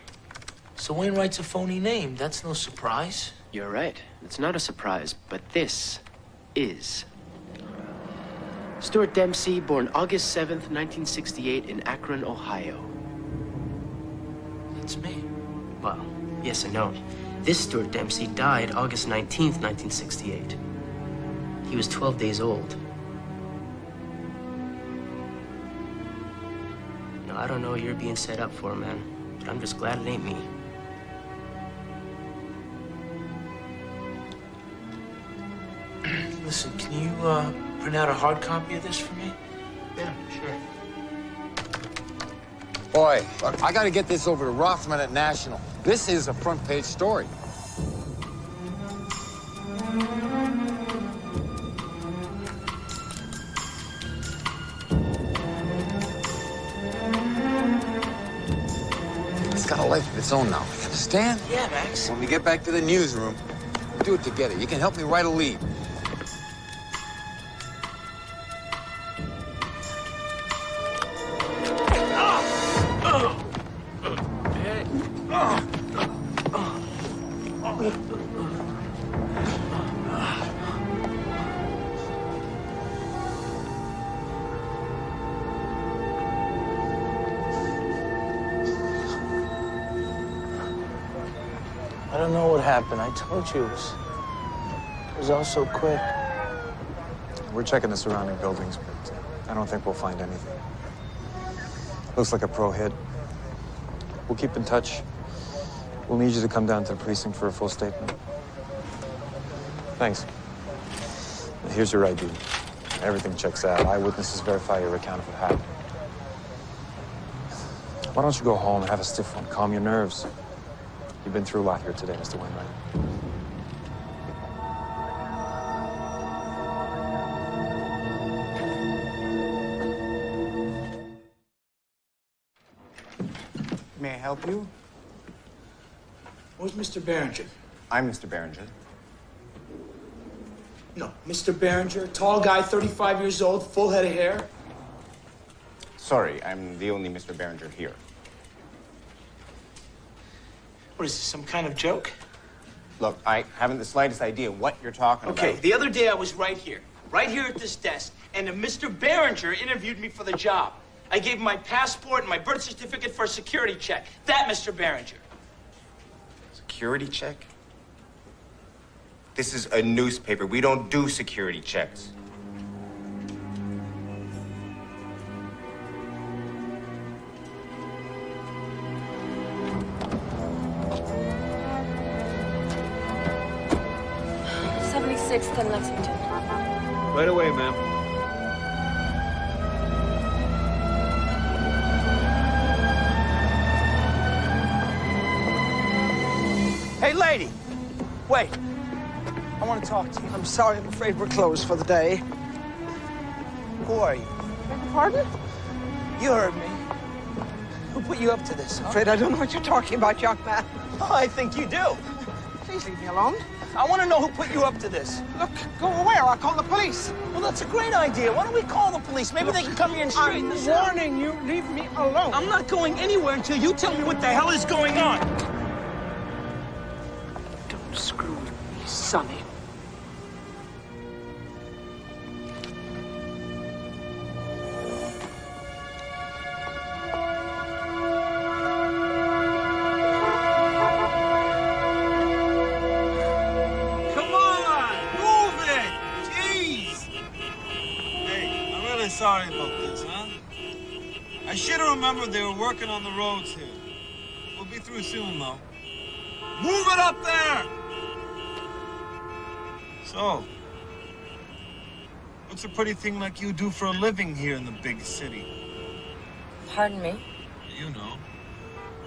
So Wainwright's a phony name. That's no surprise. You're right. It's not a surprise, but this is. Stuart Dempsey, born August 7th, 1968 in Akron, Ohio. That's me. Well, yes and no. This Stuart Dempsey died August 19th, 1968. He was 12 days old. Now, I don't know what you're being set up for, man, but I'm just glad it ain't me. Listen, can you print out a hard copy of this for me? Yeah, sure. Boy, look, I gotta get this over to Rothman at National. This is a front page story. It's got a life of its own now, you understand? Yeah, Max. When we get back to the newsroom, we'll do it together. You can help me write a lead. I don't know what happened. I told you it was all so quick. We're checking the surrounding buildings, but I don't think we'll find anything. Looks like a pro hit. We'll keep in touch. We'll need you to come down to the precinct for a full statement. Thanks. Here's your ID. Everything checks out. Eyewitnesses verify your account of what happened. Why don't you go home and have a stiff one? Calm your nerves. You've been through a lot here today, Mr. Wainwright. May I help you? Where's Mr. Behringer? I'm Mr. Behringer. No, Mr. Behringer, tall guy, 35 years old, full head of hair. Sorry, I'm the only Mr. Behringer here. What is this, some kind of joke? Look, I haven't the slightest idea what you're talking about. Okay, the other day I was right here at this desk, and Mr. Behringer interviewed me for the job. I gave him my passport and my birth certificate for a security check. That, Mr. Behringer. Security check? This is a newspaper. We don't do security checks. '76th Lexington. Right away, ma'am. Hey, lady! Wait. I want to talk to you. I'm sorry, I'm afraid we're closed for the day. Who are you? Pardon? You heard me. Who put you up to this, I'm huh? afraid I don't know what you're talking about, young man. Oh, I think you do. Please leave me alone. I want to know who put you up to this. Look, go away or I'll call the police. Well, that's a great idea. Why don't we call the police? Maybe they can come here and straighten this out. I'm warning you, leave me alone. I'm not going anywhere until you tell me what the hell is going on. Don't screw with me, Sonny. Sorry about this, huh? I should have remembered they were working on the roads here. We'll be through soon, though. Move it up there! So, what's a pretty thing like you do for a living here in the big city? Pardon me? You know.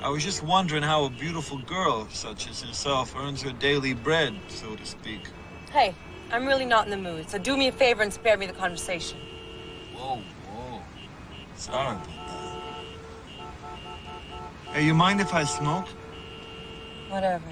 I was just wondering how a beautiful girl such as yourself earns her daily bread, so to speak. Hey, I'm really not in the mood, so do me a favor and spare me the conversation. Whoa, whoa. Sorry about that. Hey, you mind if I smoke? Whatever.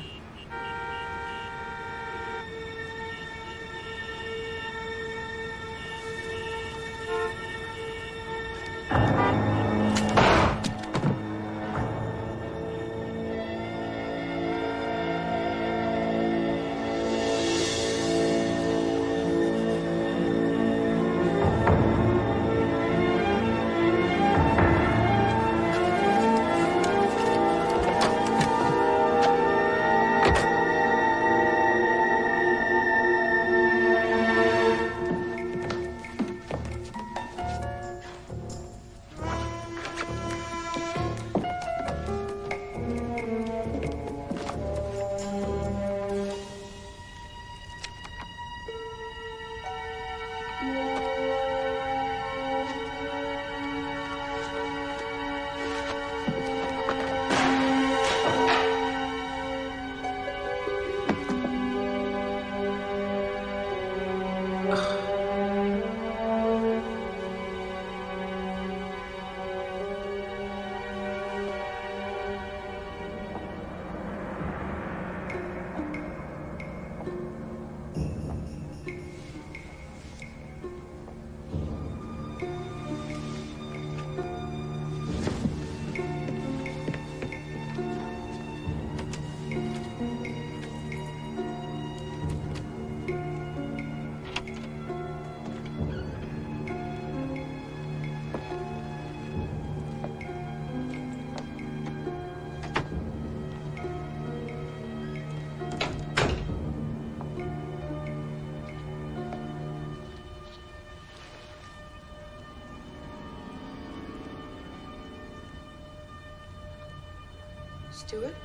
Stuart?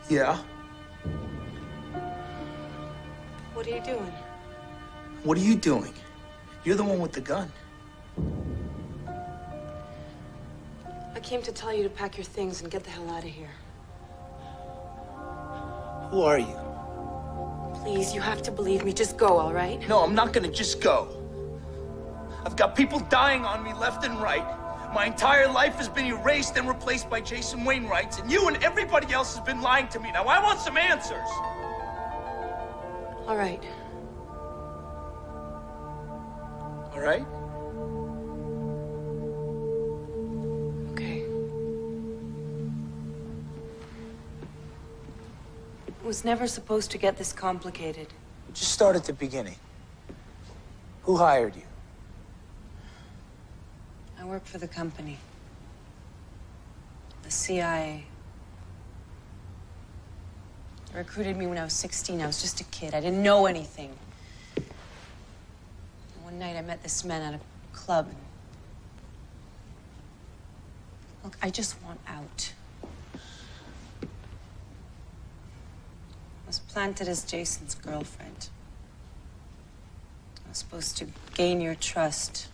Yeah? What are you doing? What are you doing? You're the one with the gun. I came to tell you to pack your things and get the hell out of here. Who are you? Please, you have to believe me. Just go, all right? No, I'm not gonna just go. I've got people dying on me left and right. My entire life has been erased and replaced by Jason Wainwright's, and you and everybody else has been lying to me. Now, I want some answers. All right. All right? Okay. It was never supposed to get this complicated. Just start at the beginning. Who hired you? I work for the company. The CIA. They recruited me when I was 16. I was just a kid. I didn't know anything. And one night I met this man at a club. And... Look, I just want out. I was planted as Jason's girlfriend. I was supposed to gain your trust.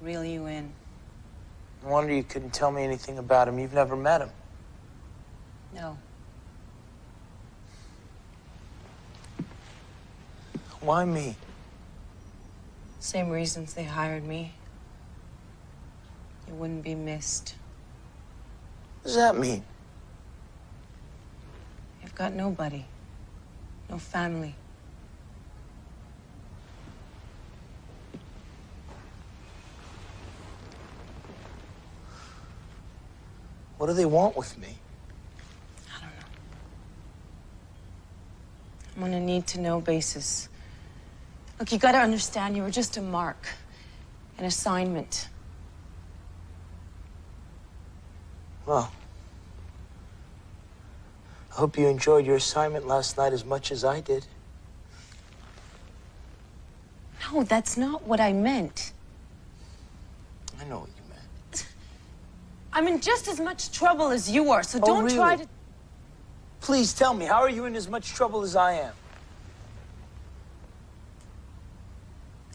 Reel you in. No wonder you couldn't tell me anything about him. You've never met him. No. Why me? Same reasons they hired me. You wouldn't be missed. What does that mean? You've got nobody. No family. What do they want with me? I don't know. I'm on a need-to-know basis. Look, you gotta understand, you were just a mark. An assignment. Well, I hope you enjoyed your assignment last night as much as I did. No, that's not what I meant. I know what you meant. I'm in just as much trouble as you are, so don't really? try to... Please tell me, how are you in as much trouble as I am?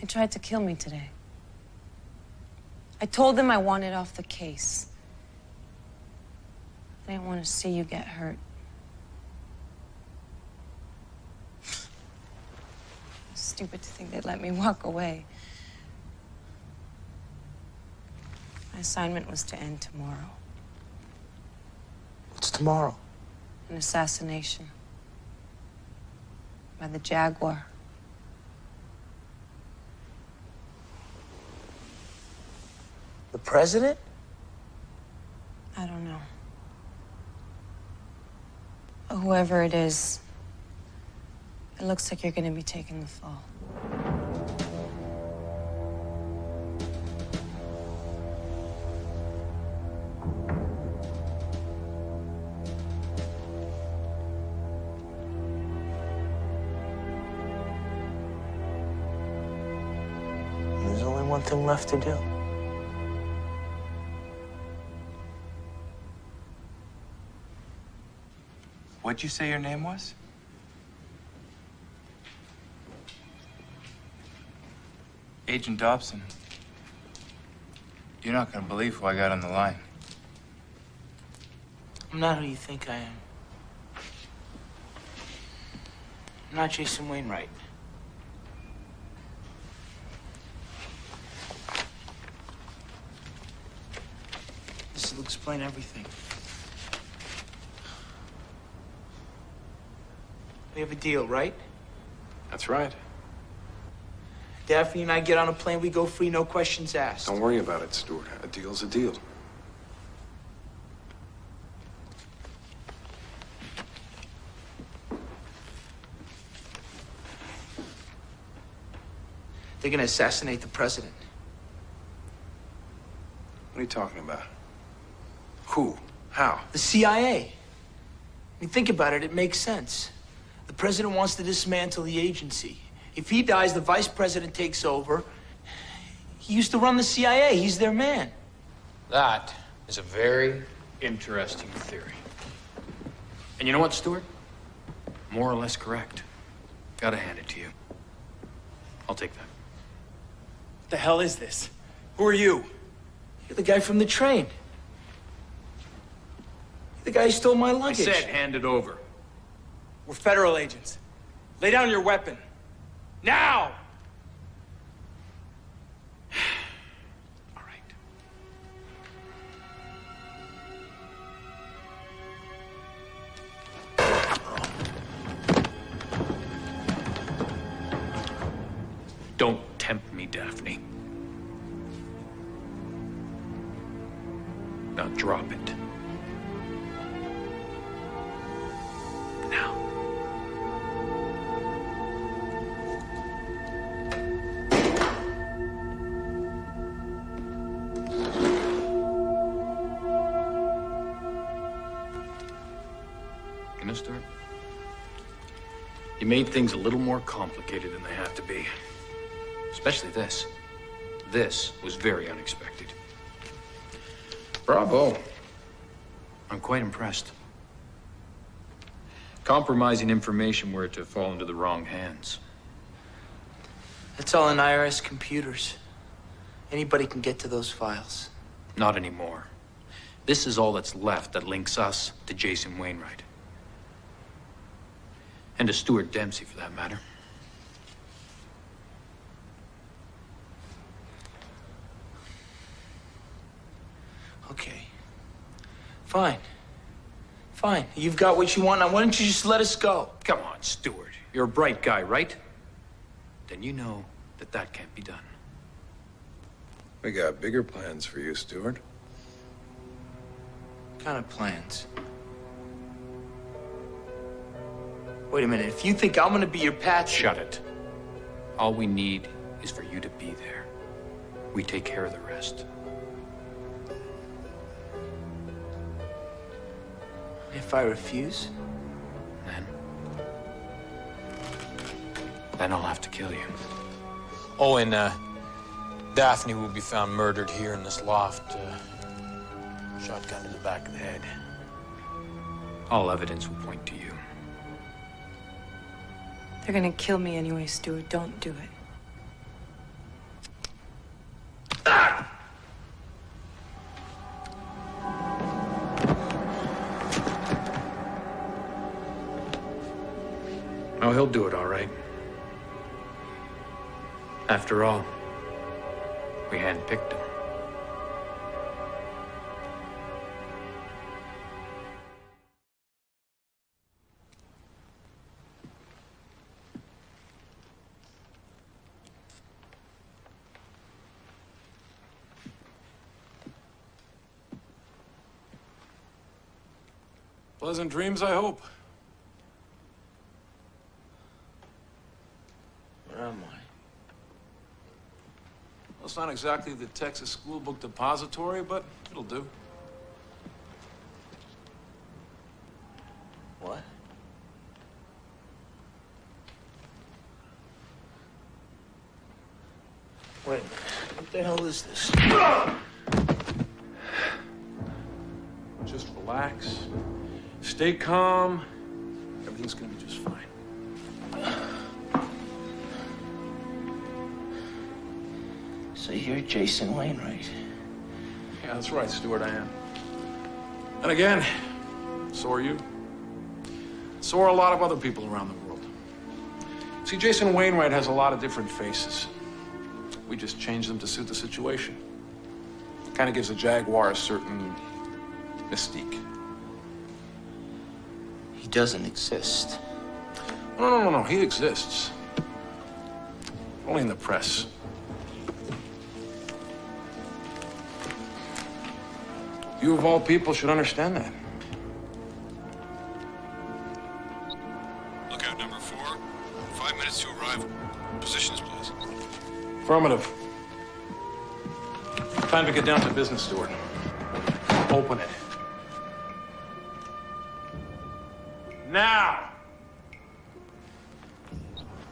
They tried to kill me today. I told them I wanted off the case. I didn't want to see you get hurt. Stupid to think they'd let me walk away. My assignment was to end tomorrow. What's tomorrow? An assassination. By the Jagaur. The president? I don't know. Whoever it is, it looks like you're gonna be taking the fall. There's only one thing left to do. What'd you say your name was? Agent Dobson. You're not gonna believe who I got on the line. I'm not who you think I am. I'm not Jason Wainwright. This will explain everything. We have a deal, right? That's right. Daphne and I get on a plane, we go free, no questions asked. Don't worry about it, Stuart. A deal's a deal. They're gonna assassinate the president. What are you talking about? Who? How? The CIA. I mean, think about it, it makes sense. The president wants to dismantle the agency. If he dies, the vice president takes over. He used to run the CIA. He's their man. That is a very interesting theory. And you know what, Stuart? More or less correct. Gotta hand it to you. I'll take that. What the hell is this? Who are you? You're the guy from the train. You're the guy who stole my luggage. I said hand it over. We're federal agents. Lay down your weapon. Now! All right. Don't tempt me, Daphne. Now drop it. Now. You know, Stuart, you made things a little more complicated than they have to be. Especially this. This was very unexpected. Bravo. I'm quite impressed. Compromising information were to fall into the wrong hands. That's all in IRS computers. Anybody can get to those files. Not anymore. This is all that's left that links us to Jason Wainwright. And to Stuart Dempsey, for that matter. Okay. Fine. Fine. You've got what you want. Now, why don't you just let us go? Come on, Stuart. You're a bright guy, right? Then you know that that can't be done. We got bigger plans for you, Stuart. What kind of plans? Wait a minute. If you think I'm gonna be your patsy... Shut it. All we need is for you to be there. We take care of the rest. If I refuse? Then I'll have to kill you. Oh, and Daphne will be found murdered here in this loft. Shotgun in the back of the head. All evidence will point to you. They're gonna kill me anyway, Stuart. Don't do it. Oh, he'll do it all right. After all, we handpicked him. Pleasant dreams, I hope. Where am I? Well, it's not exactly the Texas School Book Depository, but it'll do. What? Wait a minute. What the hell is this? Just relax. Stay calm. Everything's gonna be just fine. So you're Jason Wainwright. Yeah, that's right, Stuart, I am. And again, so are you. So are a lot of other people around the world. See, Jason Wainwright has a lot of different faces. We just change them to suit the situation. Kind of gives a Jaguar a certain mystique. He doesn't exist. No, he exists. Only in the press. You, of all people, should understand that. Lookout number 4. 5 minutes to arrival. Positions, please. Affirmative. Time to get down to business, Stuart. Open it. Now!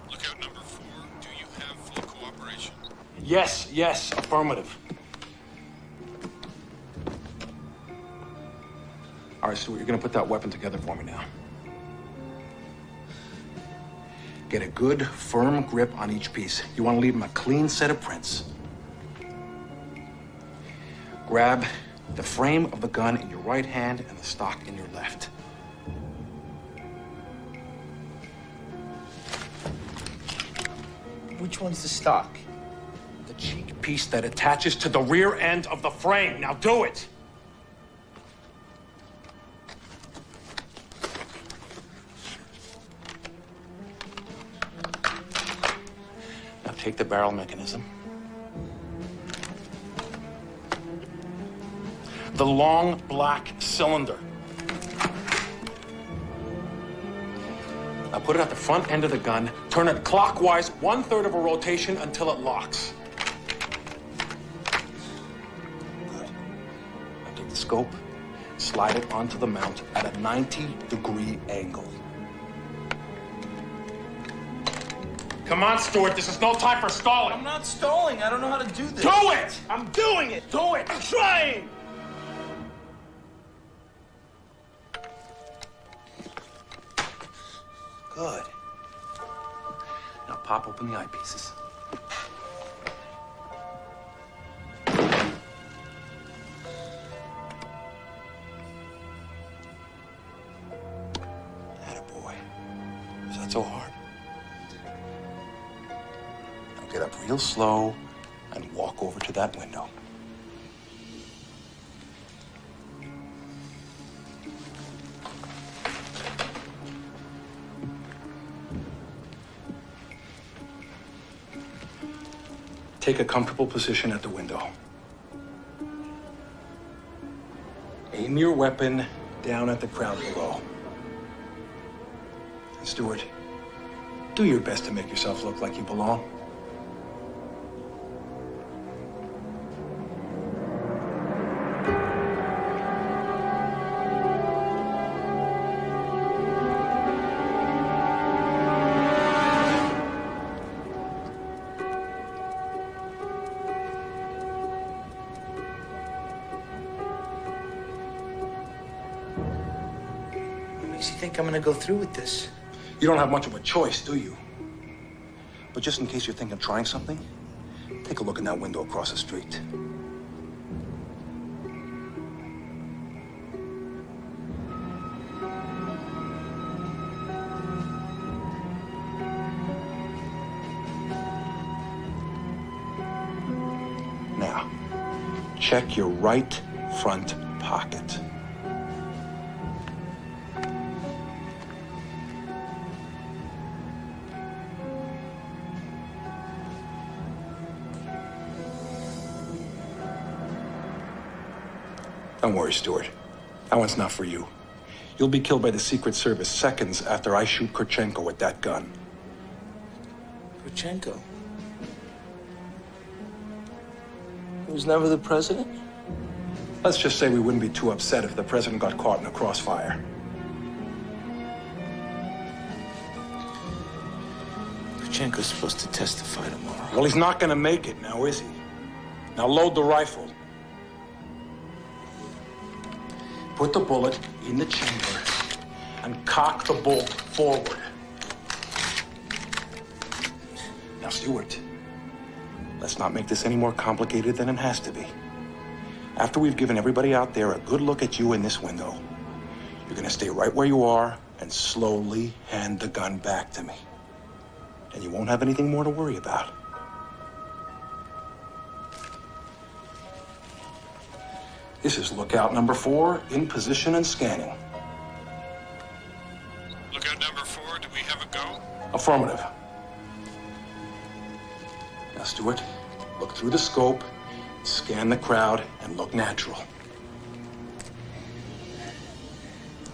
Lookout number 4. Do you have full cooperation? Yes, affirmative. All right, Stuart, you're gonna put that weapon together for me now. Get a good, firm grip on each piece. You want to leave them a clean set of prints. Grab the frame of the gun in your right hand and the stock in your left. Which one's the stock? The cheek piece that attaches to the rear end of the frame. Now do it! Now take the barrel mechanism. The long black cylinder. Now put it at the front end of the gun, turn it clockwise 1/3 of a rotation until it locks. Good. Now take the scope, slide it onto the mount at a 90-degree angle. Come on, Stuart, this is no time for stalling. I'm not stalling. I don't know how to do this. Do it! I'm doing it. Do it! I'm trying. Good. Now pop open the eyepieces. Attaboy. Is that so hard? Now get up real slow and walk over to that window. Take a comfortable position at the window. Aim your weapon down at the crowd below. And Stuart, do your best to make yourself look like you belong. makes you think I'm gonna go through with this? You don't have much of a choice, do you? But just in case you're thinking of trying something, take a look in that window across the street. Now, check your right front pocket. Don't worry, Stuart. That one's not for you. You'll be killed by the Secret Service seconds after I shoot Kurchenko with that gun. Kurchenko? He was never the president? Let's just say we wouldn't be too upset if the president got caught in a crossfire. Kurchenko's supposed to testify tomorrow. Well, he's not gonna make it now, is he? Now load the rifle. Put the bullet in the chamber and cock the bolt forward. Now, Stuart, let's not make this any more complicated than it has to be. After we've given everybody out there a good look at you in this window, you're gonna stay right where you are and slowly hand the gun back to me. And you won't have anything more to worry about. This is lookout number 4, in position and scanning. Lookout number 4, do we have a go? Affirmative. Now, Stuart, look through the scope, scan the crowd, and look natural.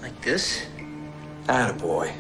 Like this? Attaboy.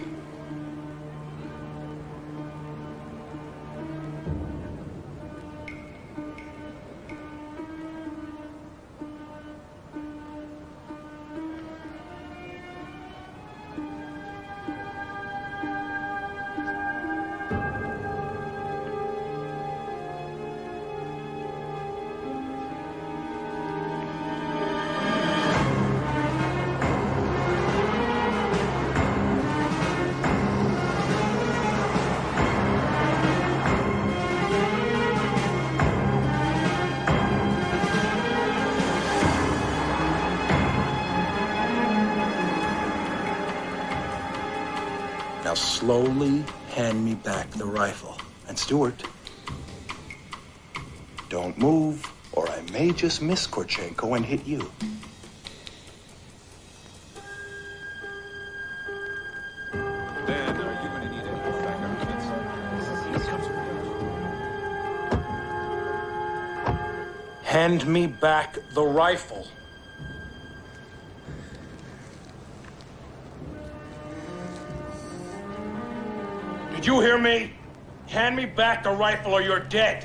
Now slowly hand me back the rifle. And Stuart, don't move, or I may just miss Kurchenko and hit you. Ben, are you going to need any backup kits? Hand me back the rifle. Did you hear me? Hand me back the rifle or you're dead.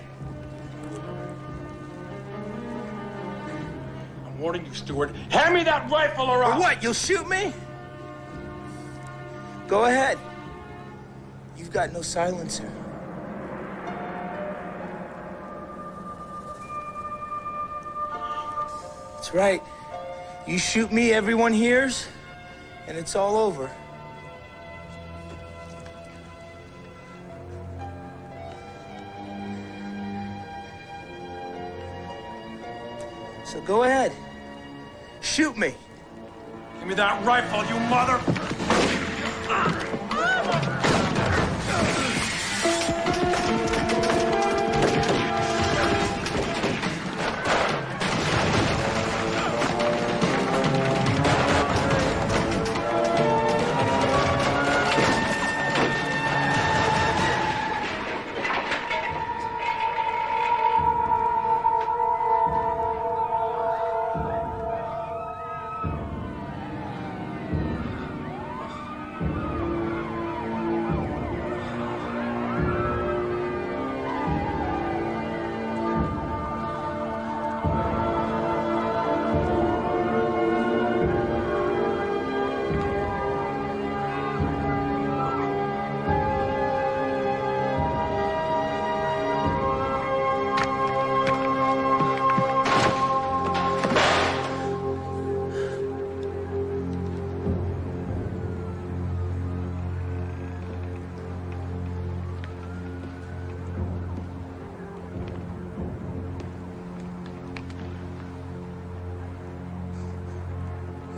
I'm warning you, Stuart. Hand me that rifle or I'll... What, you'll shoot me? Go ahead. You've got no silencer. That's right. You shoot me, everyone hears, and it's all over. So go ahead. Shoot me. Give me that rifle, you mother...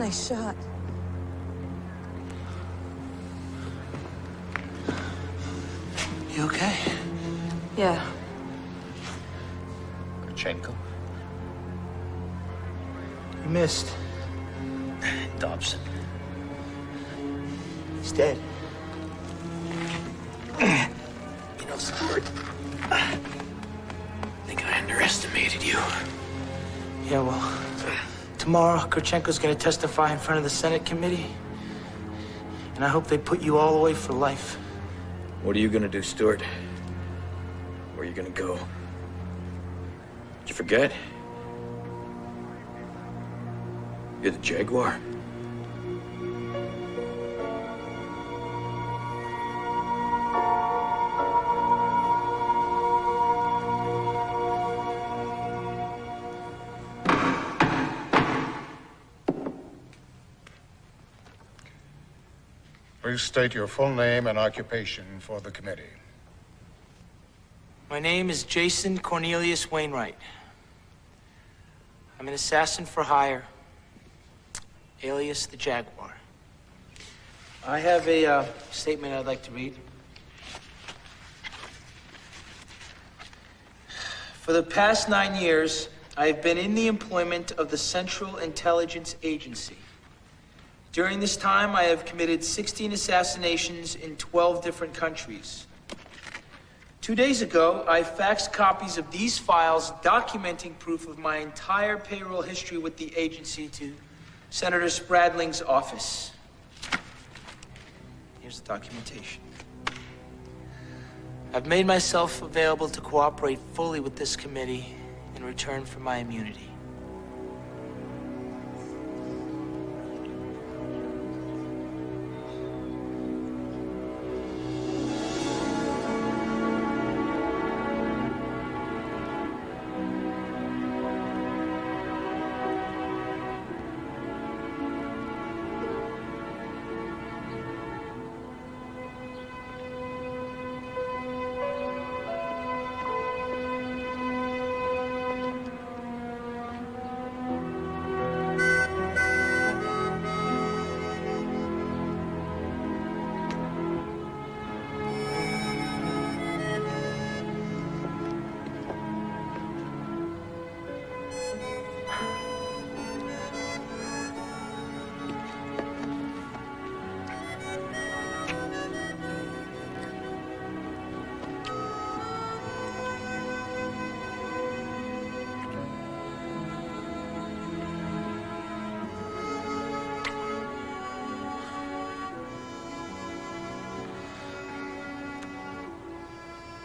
Nice shot. You okay? Yeah. Kurchenko? You missed. Dobson. He's dead. You know, Stuart, I think I underestimated you. Yeah, well, tomorrow Kurchenko's gonna testify in front of the Senate committee. And I hope they put you all away for life. What are you gonna do, Stuart? Where are you gonna go? Did you forget? You're the Jaguar. Please state your full name and occupation for the committee. My name is Jason Cornelius Wainwright. I'm an assassin for hire, alias the Jaguar. I have a statement I'd like to read. For the past 9 years, I have been in the employment of the Central Intelligence Agency. During this time, I have committed 16 assassinations in 12 different countries. 2 days ago, I faxed copies of these files documenting proof of my entire payroll history with the agency to Senator Spradling's office. Here's the documentation. I've made myself available to cooperate fully with this committee in return for my immunity.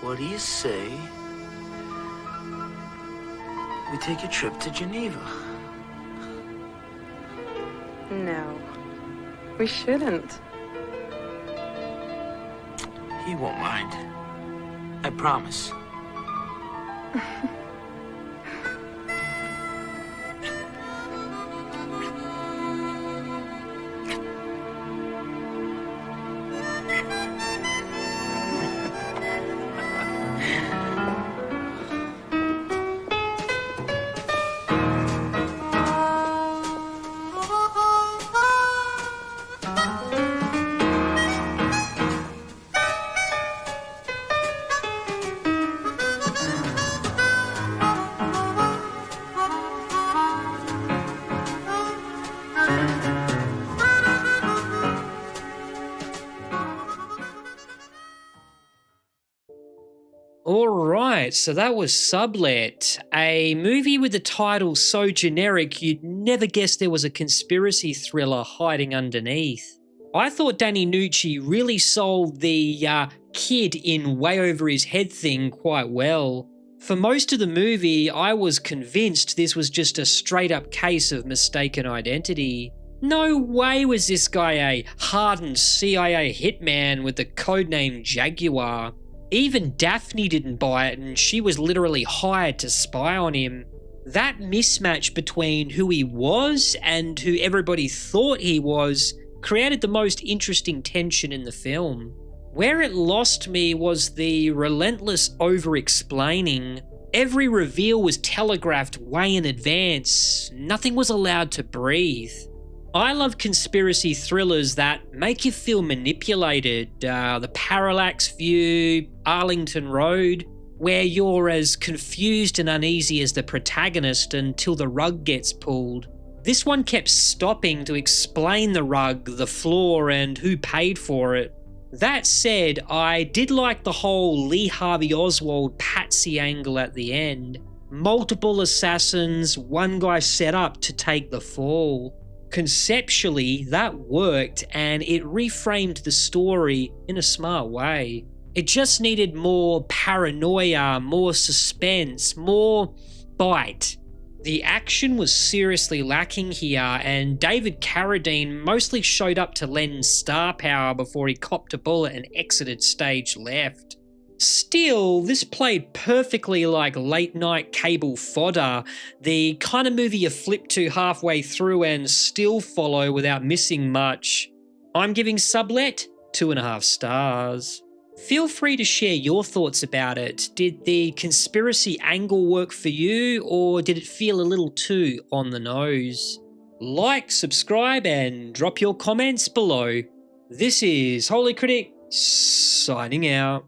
What do you say we take a trip to Geneva? No, we shouldn't. He won't mind. I promise. Alright, so that was Sublet, a movie with a title so generic you'd never guess there was a conspiracy thriller hiding underneath. I thought Danny Nucci really sold the kid in way over his head thing quite well. For most of the movie, I was convinced this was just a straight up case of mistaken identity. No way was this guy a hardened CIA hitman with the codename Jaguar. Even Daphne didn't buy it, and she was literally hired to spy on him. That mismatch between who he was and who everybody thought he was created the most interesting tension in the film. Where it lost me was the relentless over-explaining. Every reveal was telegraphed way in advance. Nothing was allowed to breathe. I love conspiracy thrillers that make you feel manipulated. The Parallax View, Arlington Road, where you're as confused and uneasy as the protagonist until the rug gets pulled. This one kept stopping to explain the rug, the floor, and who paid for it. That said, I did like the whole Lee Harvey Oswald patsy angle at the end. Multiple assassins, one guy set up to take the fall. Conceptually, that worked and it reframed the story in a smart way. It just needed more paranoia, more suspense, more bite. The action was seriously lacking here, and David Carradine mostly showed up to lend star power before he copped a bullet and exited stage left. Still, this played perfectly like late night cable fodder, the kind of movie you flip to halfway through and still follow without missing much. I'm giving Sublet 2.5 stars. Feel free to share your thoughts about it. Did the conspiracy angle work for you, or did it feel a little too on the nose? Like, subscribe, and drop your comments below. This is Holy Critic, signing out.